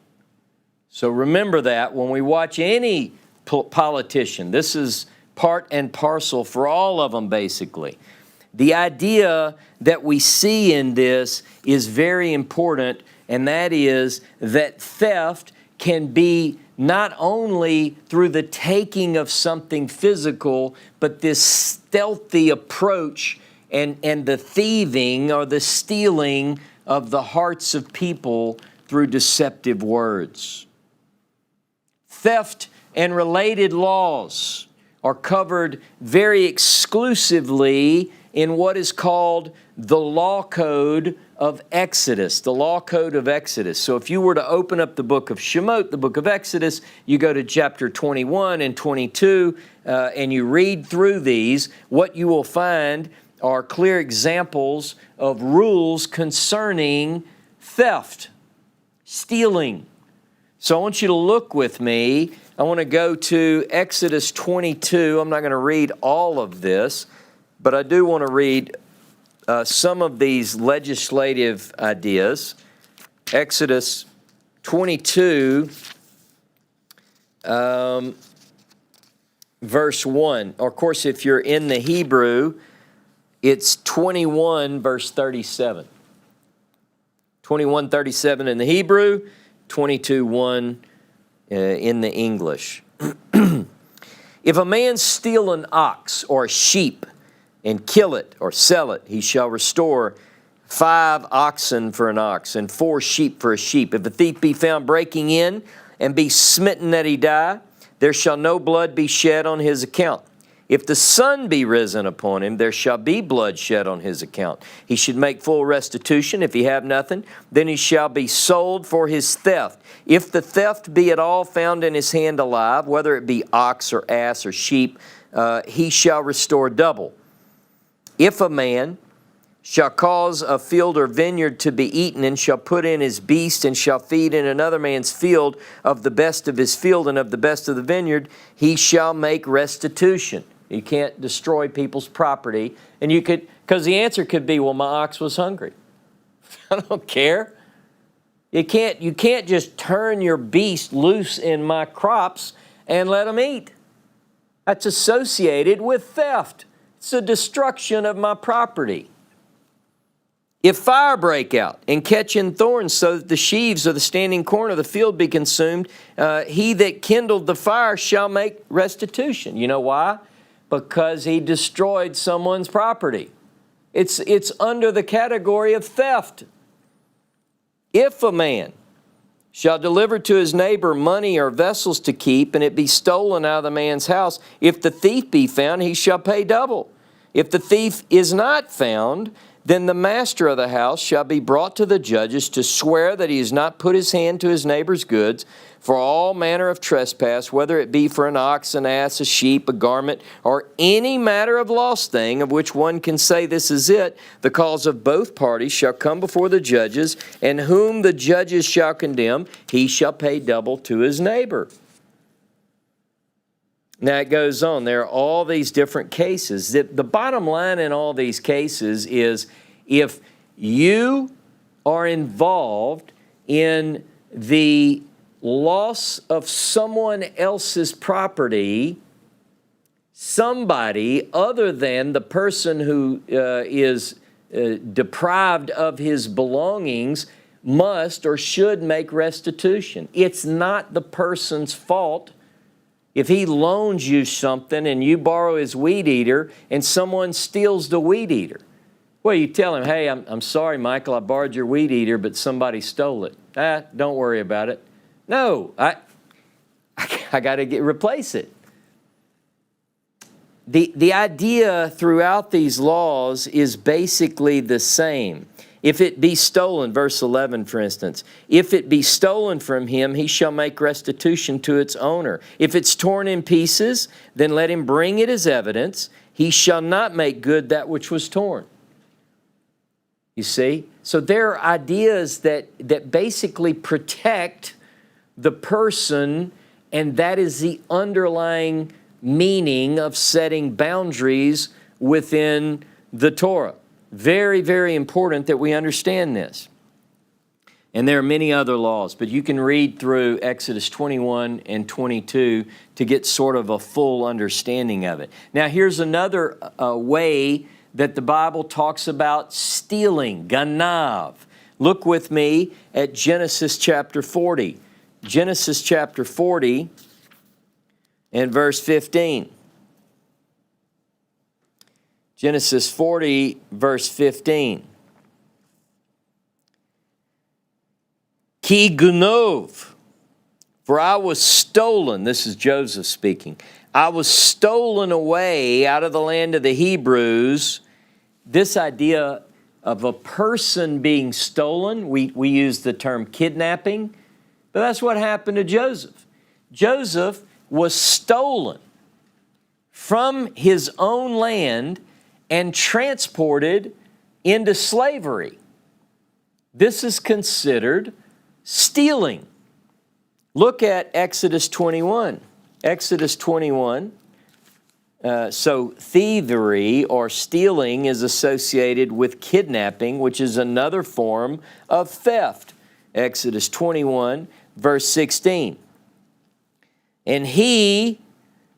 So remember that when we watch any politician. This is part and parcel for all of them, basically. The idea that we see in this is very important, and that is that theft can be not only through the taking of something physical, but this stealthy approach and the thieving or the stealing of the hearts of people through deceptive words. Theft and related laws are covered very exclusively in what is called the Law Code of Exodus, the Law Code of Exodus. So if you were to open up the book of Shemot, the book of Exodus, you go to chapter 21 and 22, and you read through these, what you will find are clear examples of rules concerning theft, stealing. So I want you to look with me. I want to go to Exodus 22. I'm not going to read all of this, but I do want to read some of these legislative ideas. Exodus 22, verse 1. Of course, if you're in the Hebrew, it's 21, verse 37. 21:37 in the Hebrew, 22:1 in the English. If a man steal an ox or a sheep and kill it or sell it, he shall restore 5 oxen for an ox and 4 sheep for a sheep. If a thief be found breaking in and be smitten that he die, there shall no blood be shed on his account. If the sun be risen upon him, there shall be blood shed on his account. He should make full restitution. If he have nothing, then he shall be sold for his theft. If the theft be at all found in his hand alive, whether it be ox or ass or sheep, he shall restore double. If a man shall cause a field or vineyard to be eaten, and shall put in his beast, and shall feed in another man's field of the best of his field and of the best of the vineyard, he shall make restitution. You can't destroy people's property. And you could, because the answer could be, well, my ox was hungry. I don't care. You can't just turn your beast loose in my crops and let him eat. That's associated with theft. It's the destruction of my property. If fire break out and catch in thorns so that the sheaves of the standing corn of the field be consumed, he that kindled the fire shall make restitution. You know why? Because he destroyed someone's property. It's under the category of theft. If a man shall deliver to his neighbor money or vessels to keep, and it be stolen out of the man's house, if the thief be found, he shall pay double. If the thief is not found, then the master of the house shall be brought to the judges to swear that he has not put his hand to his neighbor's goods for all manner of trespass, whether it be for an ox, an ass, a sheep, a garment, or any matter of lost thing of which one can say this is it. The cause of both parties shall come before the judges, and whom the judges shall condemn, he shall pay double to his neighbor. Now it goes on. There are all these different cases. The bottom line in all these cases is if you are involved in the loss of someone else's property, somebody other than the person who is deprived of his belongings must or should make restitution. It's not the person's fault. If he loans you something and you borrow his weed eater and someone steals the weed eater, well, you tell him, hey, I'm sorry, Michael, I borrowed your weed eater, but somebody stole it. Don't worry about it. No, I got to replace it. The idea throughout these laws is basically the same. If it be stolen, verse 11, for instance, if it be stolen from him, he shall make restitution to its owner. If it's torn in pieces, then let him bring it as evidence. He shall not make good that which was torn. You see? So there are ideas that basically protect the person, and that is the underlying meaning of setting boundaries within the Torah. Very, very important that we understand this. And there are many other laws, but you can read through Exodus 21 and 22 to get sort of a full understanding of it. Now, here's another way that the Bible talks about stealing, ganav. Look with me at Genesis chapter 40. Genesis chapter 40 and verse 15. Genesis 40, verse 15. Ki gunov, for I was stolen, this is Joseph speaking, I was stolen away out of the land of the Hebrews. This idea of a person being stolen, we use the term kidnapping, but that's what happened to Joseph. Joseph was stolen from his own land and transported into slavery. This is considered stealing. Look at Exodus 21. Exodus 21. So thievery or stealing is associated with kidnapping, which is another form of theft. Exodus 21, verse 16. And he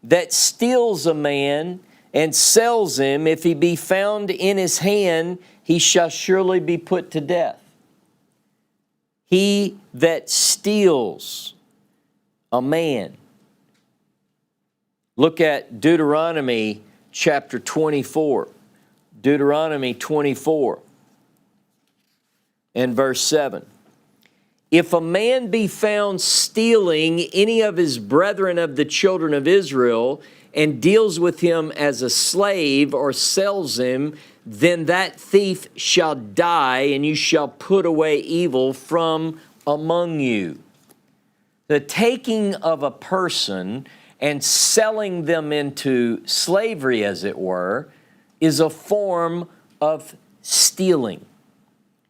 that steals a man and sells him, if he be found in his hand, he shall surely be put to death. He that steals a man. Look at Deuteronomy chapter 24. Deuteronomy 24 and verse 7. If a man be found stealing any of his brethren of the children of Israel and deals with him as a slave or sells him, then that thief shall die, and you shall put away evil from among you. The taking of a person and selling them into slavery, as it were, is a form of stealing.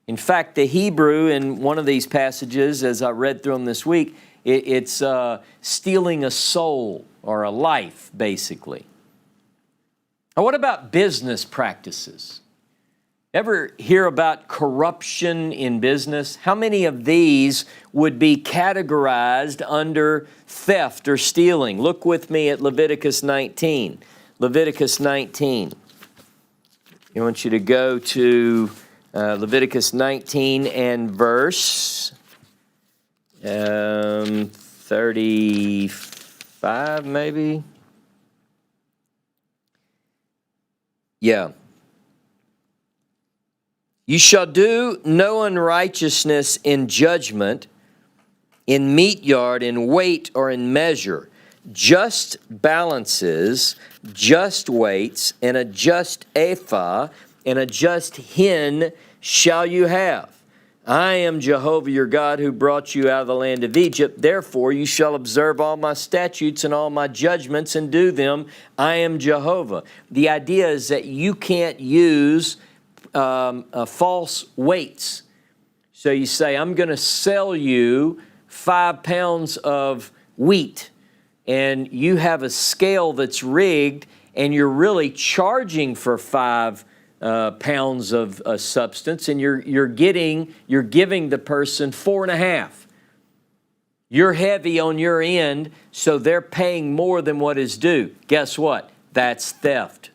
In fact, the Hebrew in one of these passages, as I read through them this week, it's stealing a soul or a life, basically. Now, what about business practices? Ever hear about corruption in business? How many of these would be categorized under theft or stealing? Look with me at Leviticus 19. Leviticus 19. I want you to go to Leviticus 19 and verse 35, maybe? Yeah. You shall do no unrighteousness in judgment, in meat yard, in weight, or in measure. Just balances, just weights, and a just ephah, and a just hin shall you have. I am Jehovah your God who brought you out of the land of Egypt. Therefore you shall observe all my statutes and all my judgments and do them. I am Jehovah. The idea is that you can't use false weights. So you say, I'm going to sell you 5 pounds of wheat, and you have a scale that's rigged, and you're really charging for 5 pounds of substance, and you're giving the person 4.5. You're heavy on your end, so they're paying more than what is due. Guess what? That's theft.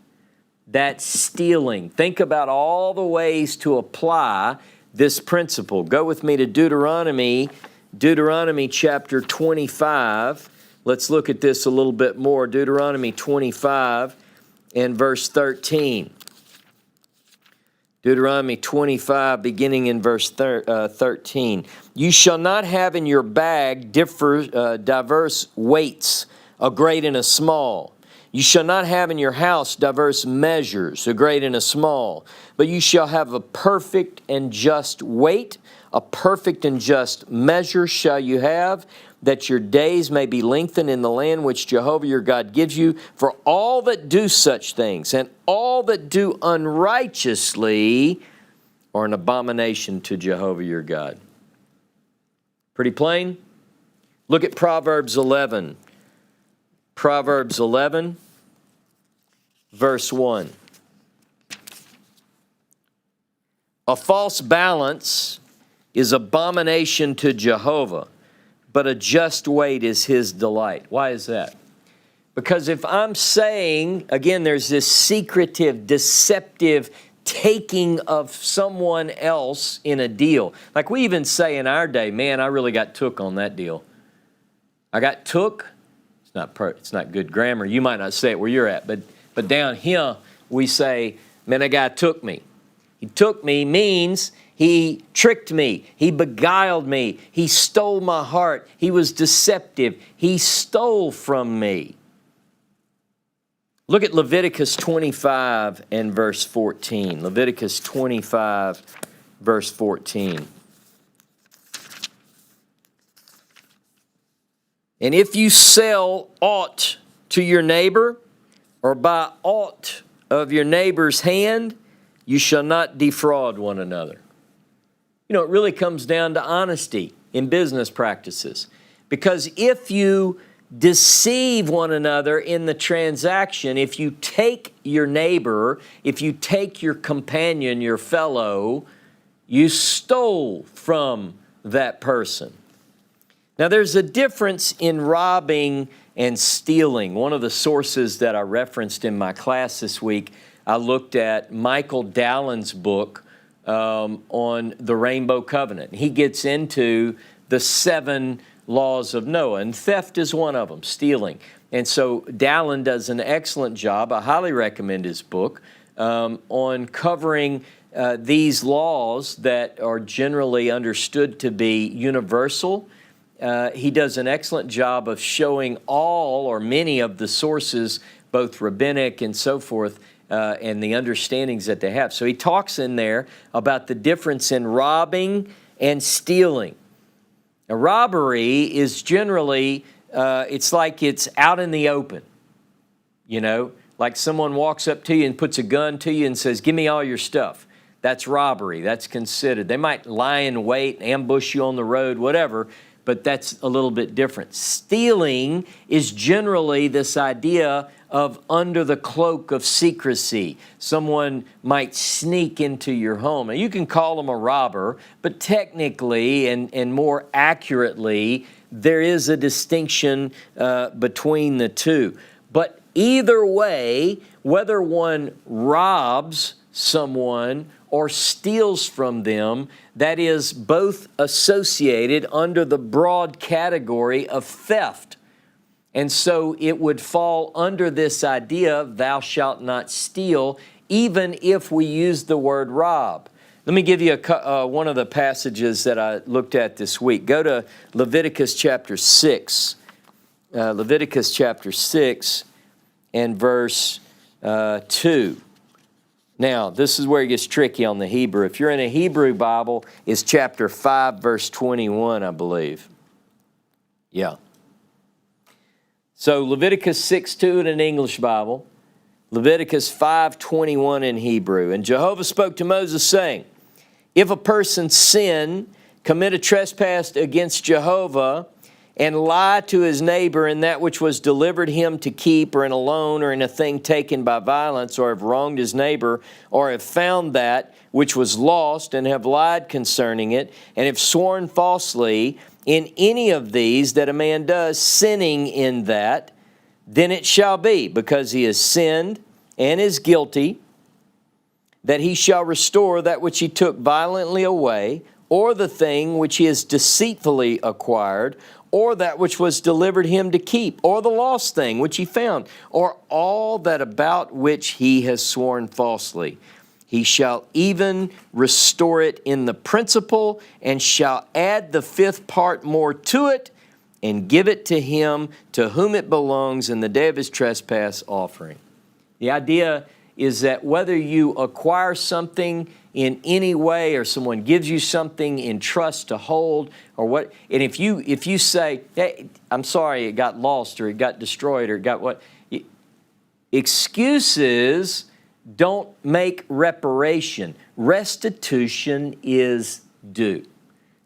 That's stealing. Think about all the ways to apply this principle. Go with me to Deuteronomy chapter 25. Let's look at this a little bit more. Deuteronomy 25 and verse 13. Deuteronomy 25, beginning in verse 13. You shall not have in your bag diverse weights, a great and a small. You shall not have in your house diverse measures, a great and a small, but you shall have a perfect and just weight, a perfect and just measure shall you have, that your days may be lengthened in the land which Jehovah your God gives you. For all that do such things and all that do unrighteously are an abomination to Jehovah your God. Pretty plain? Look at Proverbs 11. Proverbs 11, verse 1. A false balance is abomination to Jehovah, but a just weight is his delight. Why is that? Because if I'm saying, again, there's this secretive, deceptive taking of someone else in a deal. Like we even say in our day, man, I really got took on that deal. I got took. It's not good grammar. You might not say it where you're at, but down here we say, man, that guy took me. He took me means he tricked me. He beguiled me. He stole my heart. He was deceptive. He stole from me. Look at Leviticus 25 and verse 14. Leviticus 25, verse 14. And if you sell aught to your neighbor, or buy aught of your neighbor's hand, you shall not defraud one another. You know, it really comes down to honesty in business practices. Because if you deceive one another in the transaction, if you take your neighbor, if you take your companion, your fellow, you stole from that person. Now, there's a difference in robbing and stealing. One of the sources that I referenced in my class this week, I looked at Michael Dallin's book on the Rainbow Covenant. He gets into the 7 laws of Noah, and theft is one of them, stealing. And so Dallin does an excellent job. I highly recommend his book on covering these laws that are generally understood to be universal. He does an excellent job of showing all or many of the sources, both rabbinic and so forth, and the understandings that they have. So he talks in there about the difference in robbing and stealing. A robbery is generally, it's like it's out in the open, you know, like someone walks up to you and puts a gun to you and says, give me all your stuff. That's robbery. That's considered. They might lie in wait, ambush you on the road, whatever, but that's a little bit different. Stealing is generally this idea of under the cloak of secrecy. Someone might sneak into your home. Now, you can call them a robber, but technically and more accurately, there is a distinction between the two. But either way, whether one robs someone or steals from them, that is both associated under the broad category of theft. And so it would fall under this idea, thou shalt not steal, even if we use the word rob. Let me give you one of the passages that I looked at this week. Go to Leviticus chapter 6. Leviticus chapter 6 and verse 2. Now, this is where it gets tricky on the Hebrew. If you're in a Hebrew Bible, it's chapter 5, verse 21, I believe. Yeah. So Leviticus 6:2 in an English Bible, Leviticus 5:21 in Hebrew. And Jehovah spoke to Moses, saying, if a person sin, commit a trespass against Jehovah, and lie to his neighbor in that which was delivered him to keep, or in a loan, or in a thing taken by violence, or have wronged his neighbor, or have found that which was lost, and have lied concerning it, and have sworn falsely in any of these that a man does, sinning in that, then it shall be, because he has sinned and is guilty, that he shall restore that which he took violently away, or the thing which he has deceitfully acquired, or that which was delivered him to keep, or the lost thing which he found, or all that about which he has sworn falsely. He shall even restore it in the principal, and shall add the 5th part more to it, and give it to him to whom it belongs in the day of his trespass offering. The idea is that whether you acquire something in any way, or someone gives you something in trust to hold, or what, and if you say, hey, I'm sorry it got lost, or it got destroyed, or it got what, excuses don't make reparation. Restitution is due.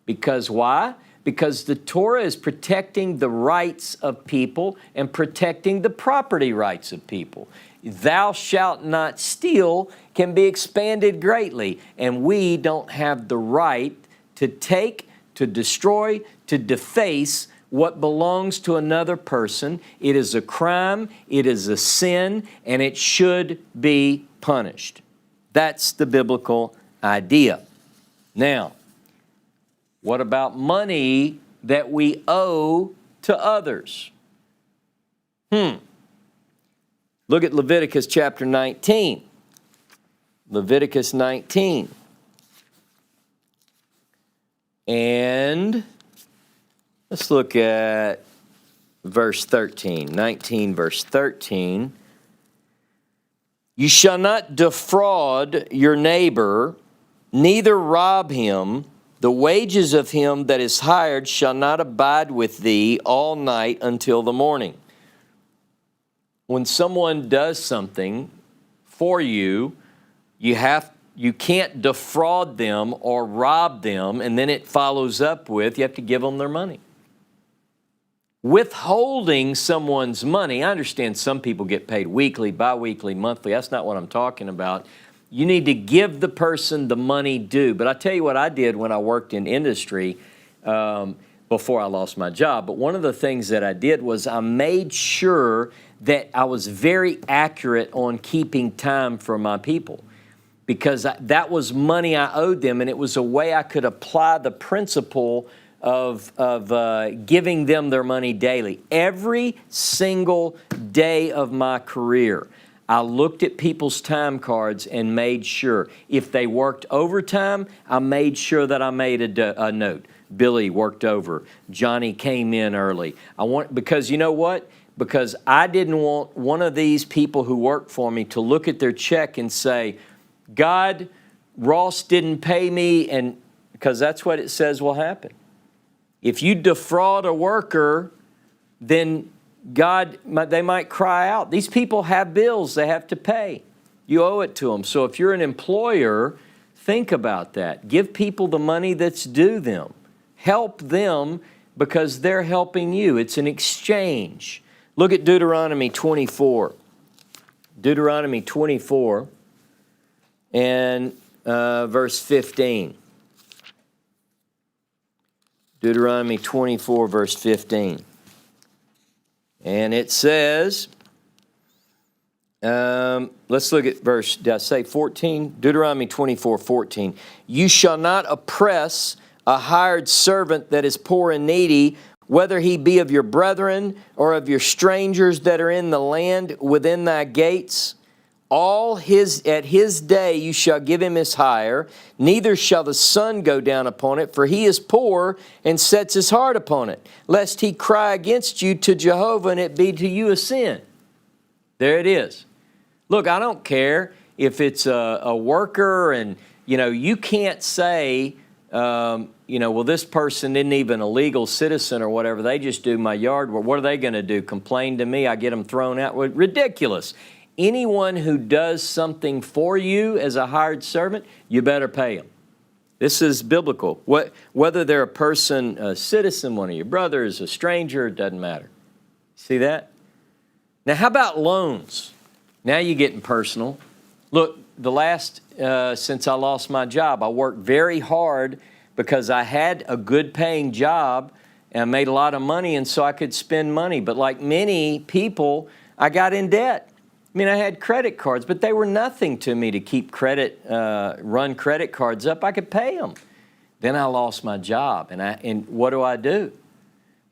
Because why? Because the Torah is protecting the rights of people and protecting the property rights of people. Thou shalt not steal can be expanded greatly, and we don't have the right to take, to destroy, to deface what belongs to another person. It is a crime, it is a sin, and it should be punished. That's the biblical idea. Now, what about money that we owe to others. Look at Leviticus chapter 19. Leviticus 19. And let's look at verse 13. 19 verse 13. You shall not defraud your neighbor, neither rob him. The wages of him that is hired shall not abide with thee all night until the morning. When someone does something for you, you can't defraud them or rob them, and then it follows up with you have to give them their money. Withholding someone's money, I understand some people get paid weekly, biweekly, monthly. That's not what I'm talking about. You need to give the person the money due. But I tell you what I did when I worked in industry before I lost my job. But one of the things that I did was I made sure that I was very accurate on keeping time for my people, because that was money I owed them, and it was a way I could apply the principle of giving them their money daily. Every single day of my career, I looked at people's time cards and made sure. If they worked overtime, I made sure that I made a note. Billy worked over. Johnny came in early. Because you know what? Because I didn't want one of these people who worked for me to look at their check and say, God, Ross didn't pay me, and because that's what it says will happen. If you defraud a worker, then they might cry out. These people have bills they have to pay. You owe it to them. So if you're an employer, think about that. Give people the money that's due them. Help them because they're helping you. It's an exchange. Look at Deuteronomy 24. Deuteronomy 24 and verse 15. Deuteronomy 24, verse 15. And it says, let's look at verse, did I say 14? Deuteronomy 24, 14. You shall not oppress a hired servant that is poor and needy, whether he be of your brethren or of your strangers that are in the land within thy gates. At his day you shall give him his hire, neither shall the sun go down upon it, for he is poor and sets his heart upon it, lest he cry against you to Jehovah and it be to you a sin. There it is. Look, I don't care if it's a worker and, you can't say, well, this person isn't even a legal citizen or whatever. They just do my yard work. What are they going to do? Complain to me? I get them thrown out? Well, ridiculous. Anyone who does something for you as a hired servant, you better pay them. This is biblical. Whether they're a person, a citizen, one of your brothers, a stranger, it doesn't matter. See that? Now, how about loans? Now you're getting personal. Look, since I lost my job, I worked very hard because I had a good paying job and I made a lot of money, and so I could spend money. But like many people, I got in debt. I had credit cards, but they were nothing to me to keep run credit cards up. I could pay them. Then I lost my job, and what do?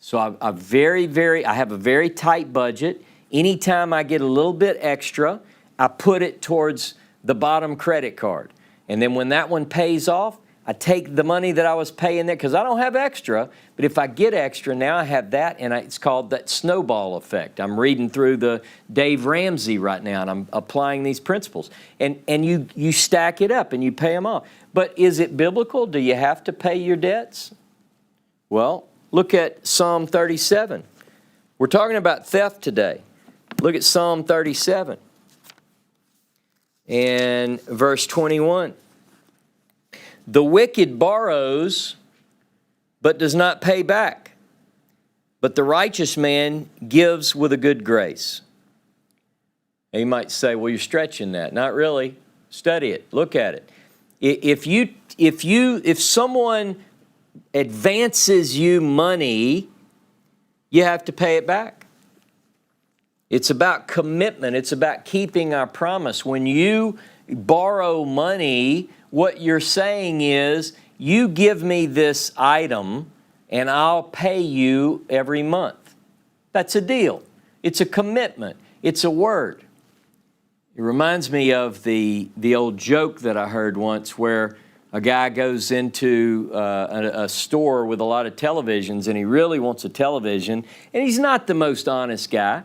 So I have a very tight budget. Anytime I get a little bit extra, I put it towards the bottom credit card. And then when that one pays off, I take the money that I was paying there, because I don't have extra, but if I get extra, now I have that, and it's called that snowball effect. I'm reading through the Dave Ramsey right now, and I'm applying these principles. And you stack it up, and you pay them off. But is it biblical? Do you have to pay your debts? Well, look at Psalm 37. We're talking about theft today. Look at Psalm 37 and verse 21. The wicked borrows, but does not pay back. But the righteous man gives with a good grace. Now you might say, well, you're stretching that. Not really. Study it. Look at it. If someone advances you money, you have to pay it back. It's about commitment. It's about keeping our promise. When you borrow money, what you're saying is, you give me this item and I'll pay you every month. That's a deal. It's a commitment. It's a word. It reminds me of the old joke that I heard once where a guy goes into a store with a lot of televisions and he really wants a television, and he's not the most honest guy.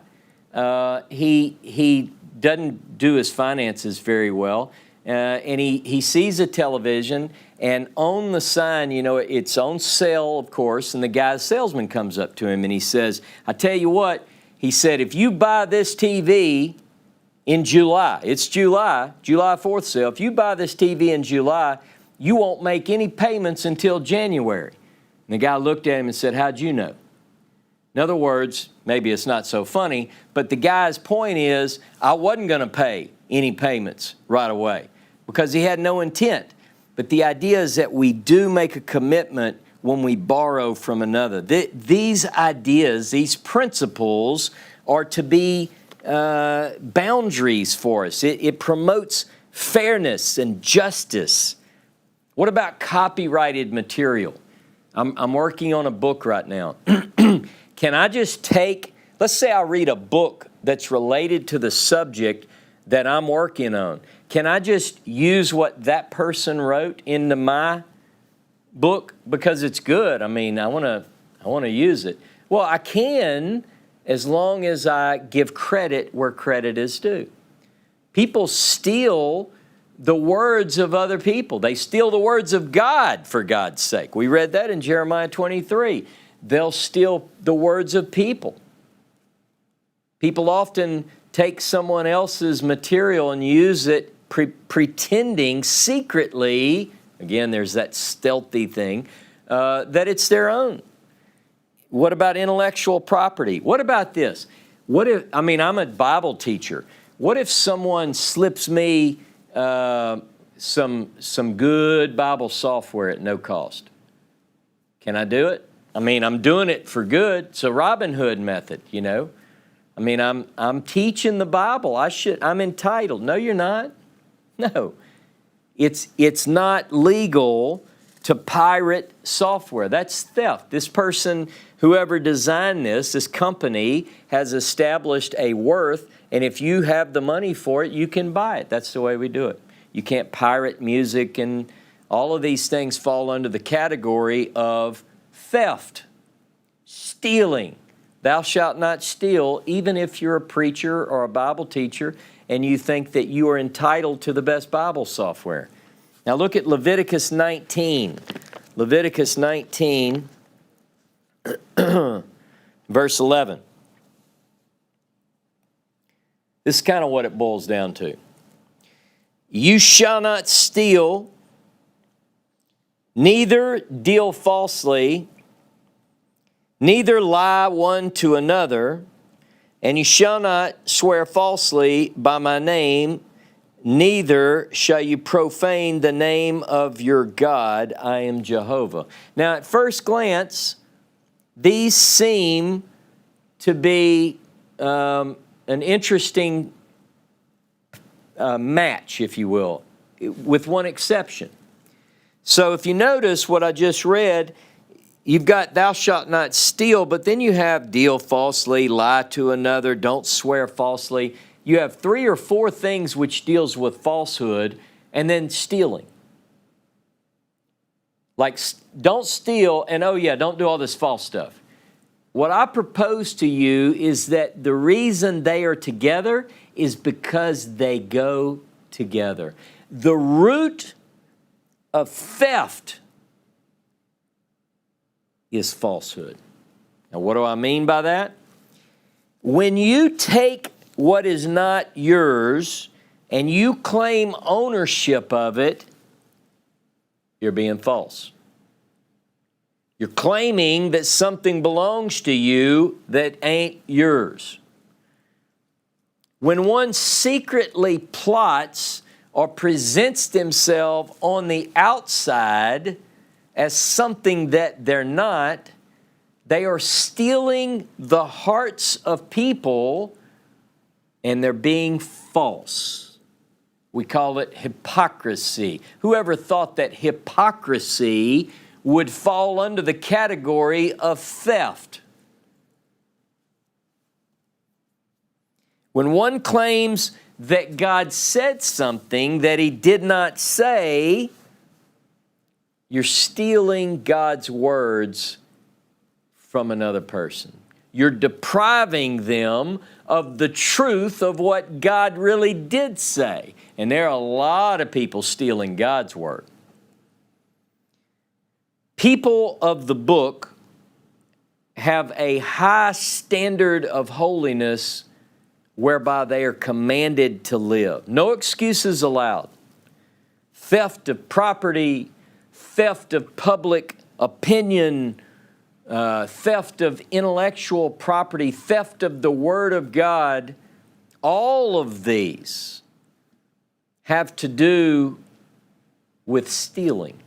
He doesn't do his finances very well, and he sees a television, and on the sign, you know, it's on sale, of course, and the salesman comes up to him and he says, I tell you what, he said, if you buy this TV in July, it's July 4th sale, if you buy this TV in July, you won't make any payments until January. And the guy looked at him and said, how'd you know? In other words, maybe it's not so funny, but the guy's point is, I wasn't going to pay any payments right away because he had no intent. But the idea is that we do make a commitment when we borrow from another. These ideas, these principles are to be boundaries for us. It promotes fairness and justice. What about copyrighted material? I'm working on a book right now. Can I just take, let's say I read a book that's related to the subject that I'm working on. Can I just use what that person wrote into my book because it's good? I mean, I want to use it. Well, I can as long as I give credit where credit is due. People steal the words of other people. They steal the words of God, for God's sake. We read that in Jeremiah 23. They'll steal the words of people. People often take someone else's material and use it pretending secretly, again, there's that stealthy thing, that it's their own. What about intellectual property? What about this? What if, I mean, I'm a Bible teacher. What if someone slips me some good Bible software at no cost? Can I do it? I mean, I'm doing it for good. It's a Robin Hood method, you know. I mean, I'm teaching the Bible. I'm entitled. No, you're not. No. It's not legal to pirate software. That's theft. This person, whoever designed this company has established a worth, and if you have the money for it, you can buy it. That's the way we do it. You can't pirate music, and all of these things fall under the category of theft, stealing. Thou shalt not steal, even if you're a preacher or a Bible teacher and you think that you are entitled to the best Bible software. Now look at Leviticus 19. Leviticus 19, verse 11. This is kind of what it boils down to. You shall not steal, neither deal falsely, neither lie one to another, and you shall not swear falsely by my name, neither shall you profane the name of your God. I am Jehovah. Now, at first glance, these seem to be an interesting match, if you will, with one exception. So if you notice what I just read, you've got thou shalt not steal, but then you have deal falsely, lie to another, don't swear falsely. You have 3 or 4 things which deals with falsehood, and then stealing. Like, don't steal, and oh yeah, don't do all this false stuff. What I propose to you is that the reason they are together is because they go together. The root of theft is falsehood. Now, what do I mean by that? When you take what is not yours and you claim ownership of it, you're being false. You're claiming that something belongs to you that ain't yours. When one secretly plots or presents themselves on the outside as something that they're not, they are stealing the hearts of people and they're being false. We call it hypocrisy. Whoever thought that hypocrisy would fall under the category of theft? When one claims that God said something that he did not say, you're stealing God's words from another person. You're depriving them of the truth of what God really did say. And there are a lot of people stealing God's word. People of the book have a high standard of holiness whereby they are commanded to live. No excuses allowed. Theft of property, theft of public opinion, theft of intellectual property, theft of the Word of God, all of these have to do with stealing.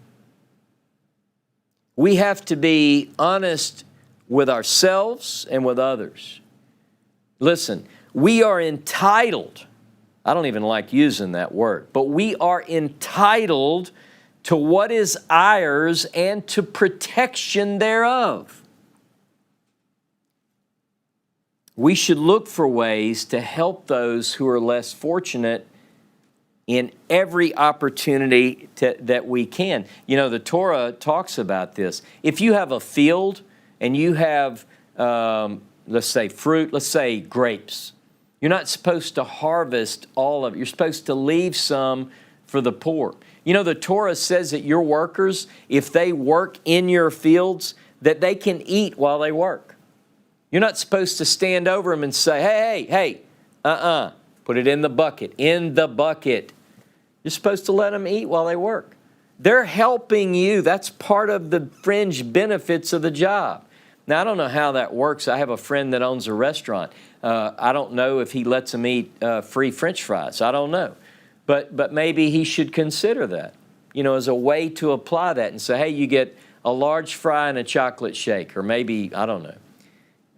We have to be honest with ourselves and with others. Listen, we are entitled, I don't even like using that word, but we are entitled to what is ours and to protection thereof. We should look for ways to help those who are less fortunate in every opportunity that we can. You know, the Torah talks about this. If you have a field and you have, let's say fruit, let's say grapes, you're not supposed to harvest all of it. You're supposed to leave some for the poor. You know, the Torah says that your workers, if they work in your fields, that they can eat while they work. You're not supposed to stand over them and say, hey, put it in the bucket, You're supposed to let them eat while they work. They're helping you. That's part of the fringe benefits of the job. Now, I don't know how that works. I have a friend that owns a restaurant. I don't know if he lets them eat free French fries. I don't know. But maybe he should consider that, you know, as a way to apply that and say, hey, you get a large fry and a chocolate shake, or maybe, I don't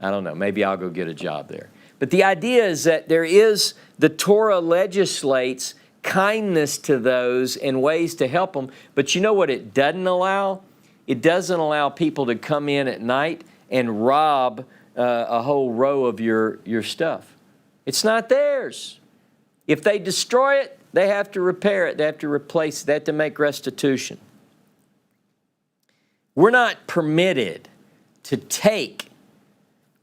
know, maybe I'll go get a job there. But the idea is that the Torah legislates kindness to those and ways to help them. But you know what it doesn't allow? It doesn't allow people to come in at night and rob a whole row of your stuff. It's not theirs. If they destroy it, they have to repair it. They have to replace it. They have to make restitution. We're not permitted to take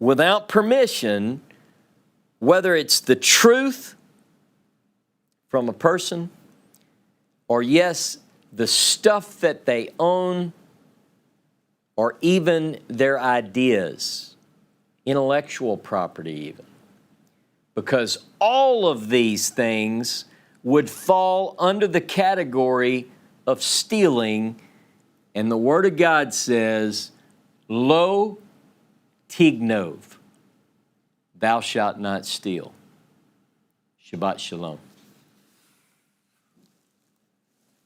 without permission, whether it's the truth from a person or, yes, the stuff that they own or even their ideas, intellectual property even. Because all of these things would fall under the category of stealing, and the Word of God says, Lo tignov, thou shalt not steal. Shabbat shalom.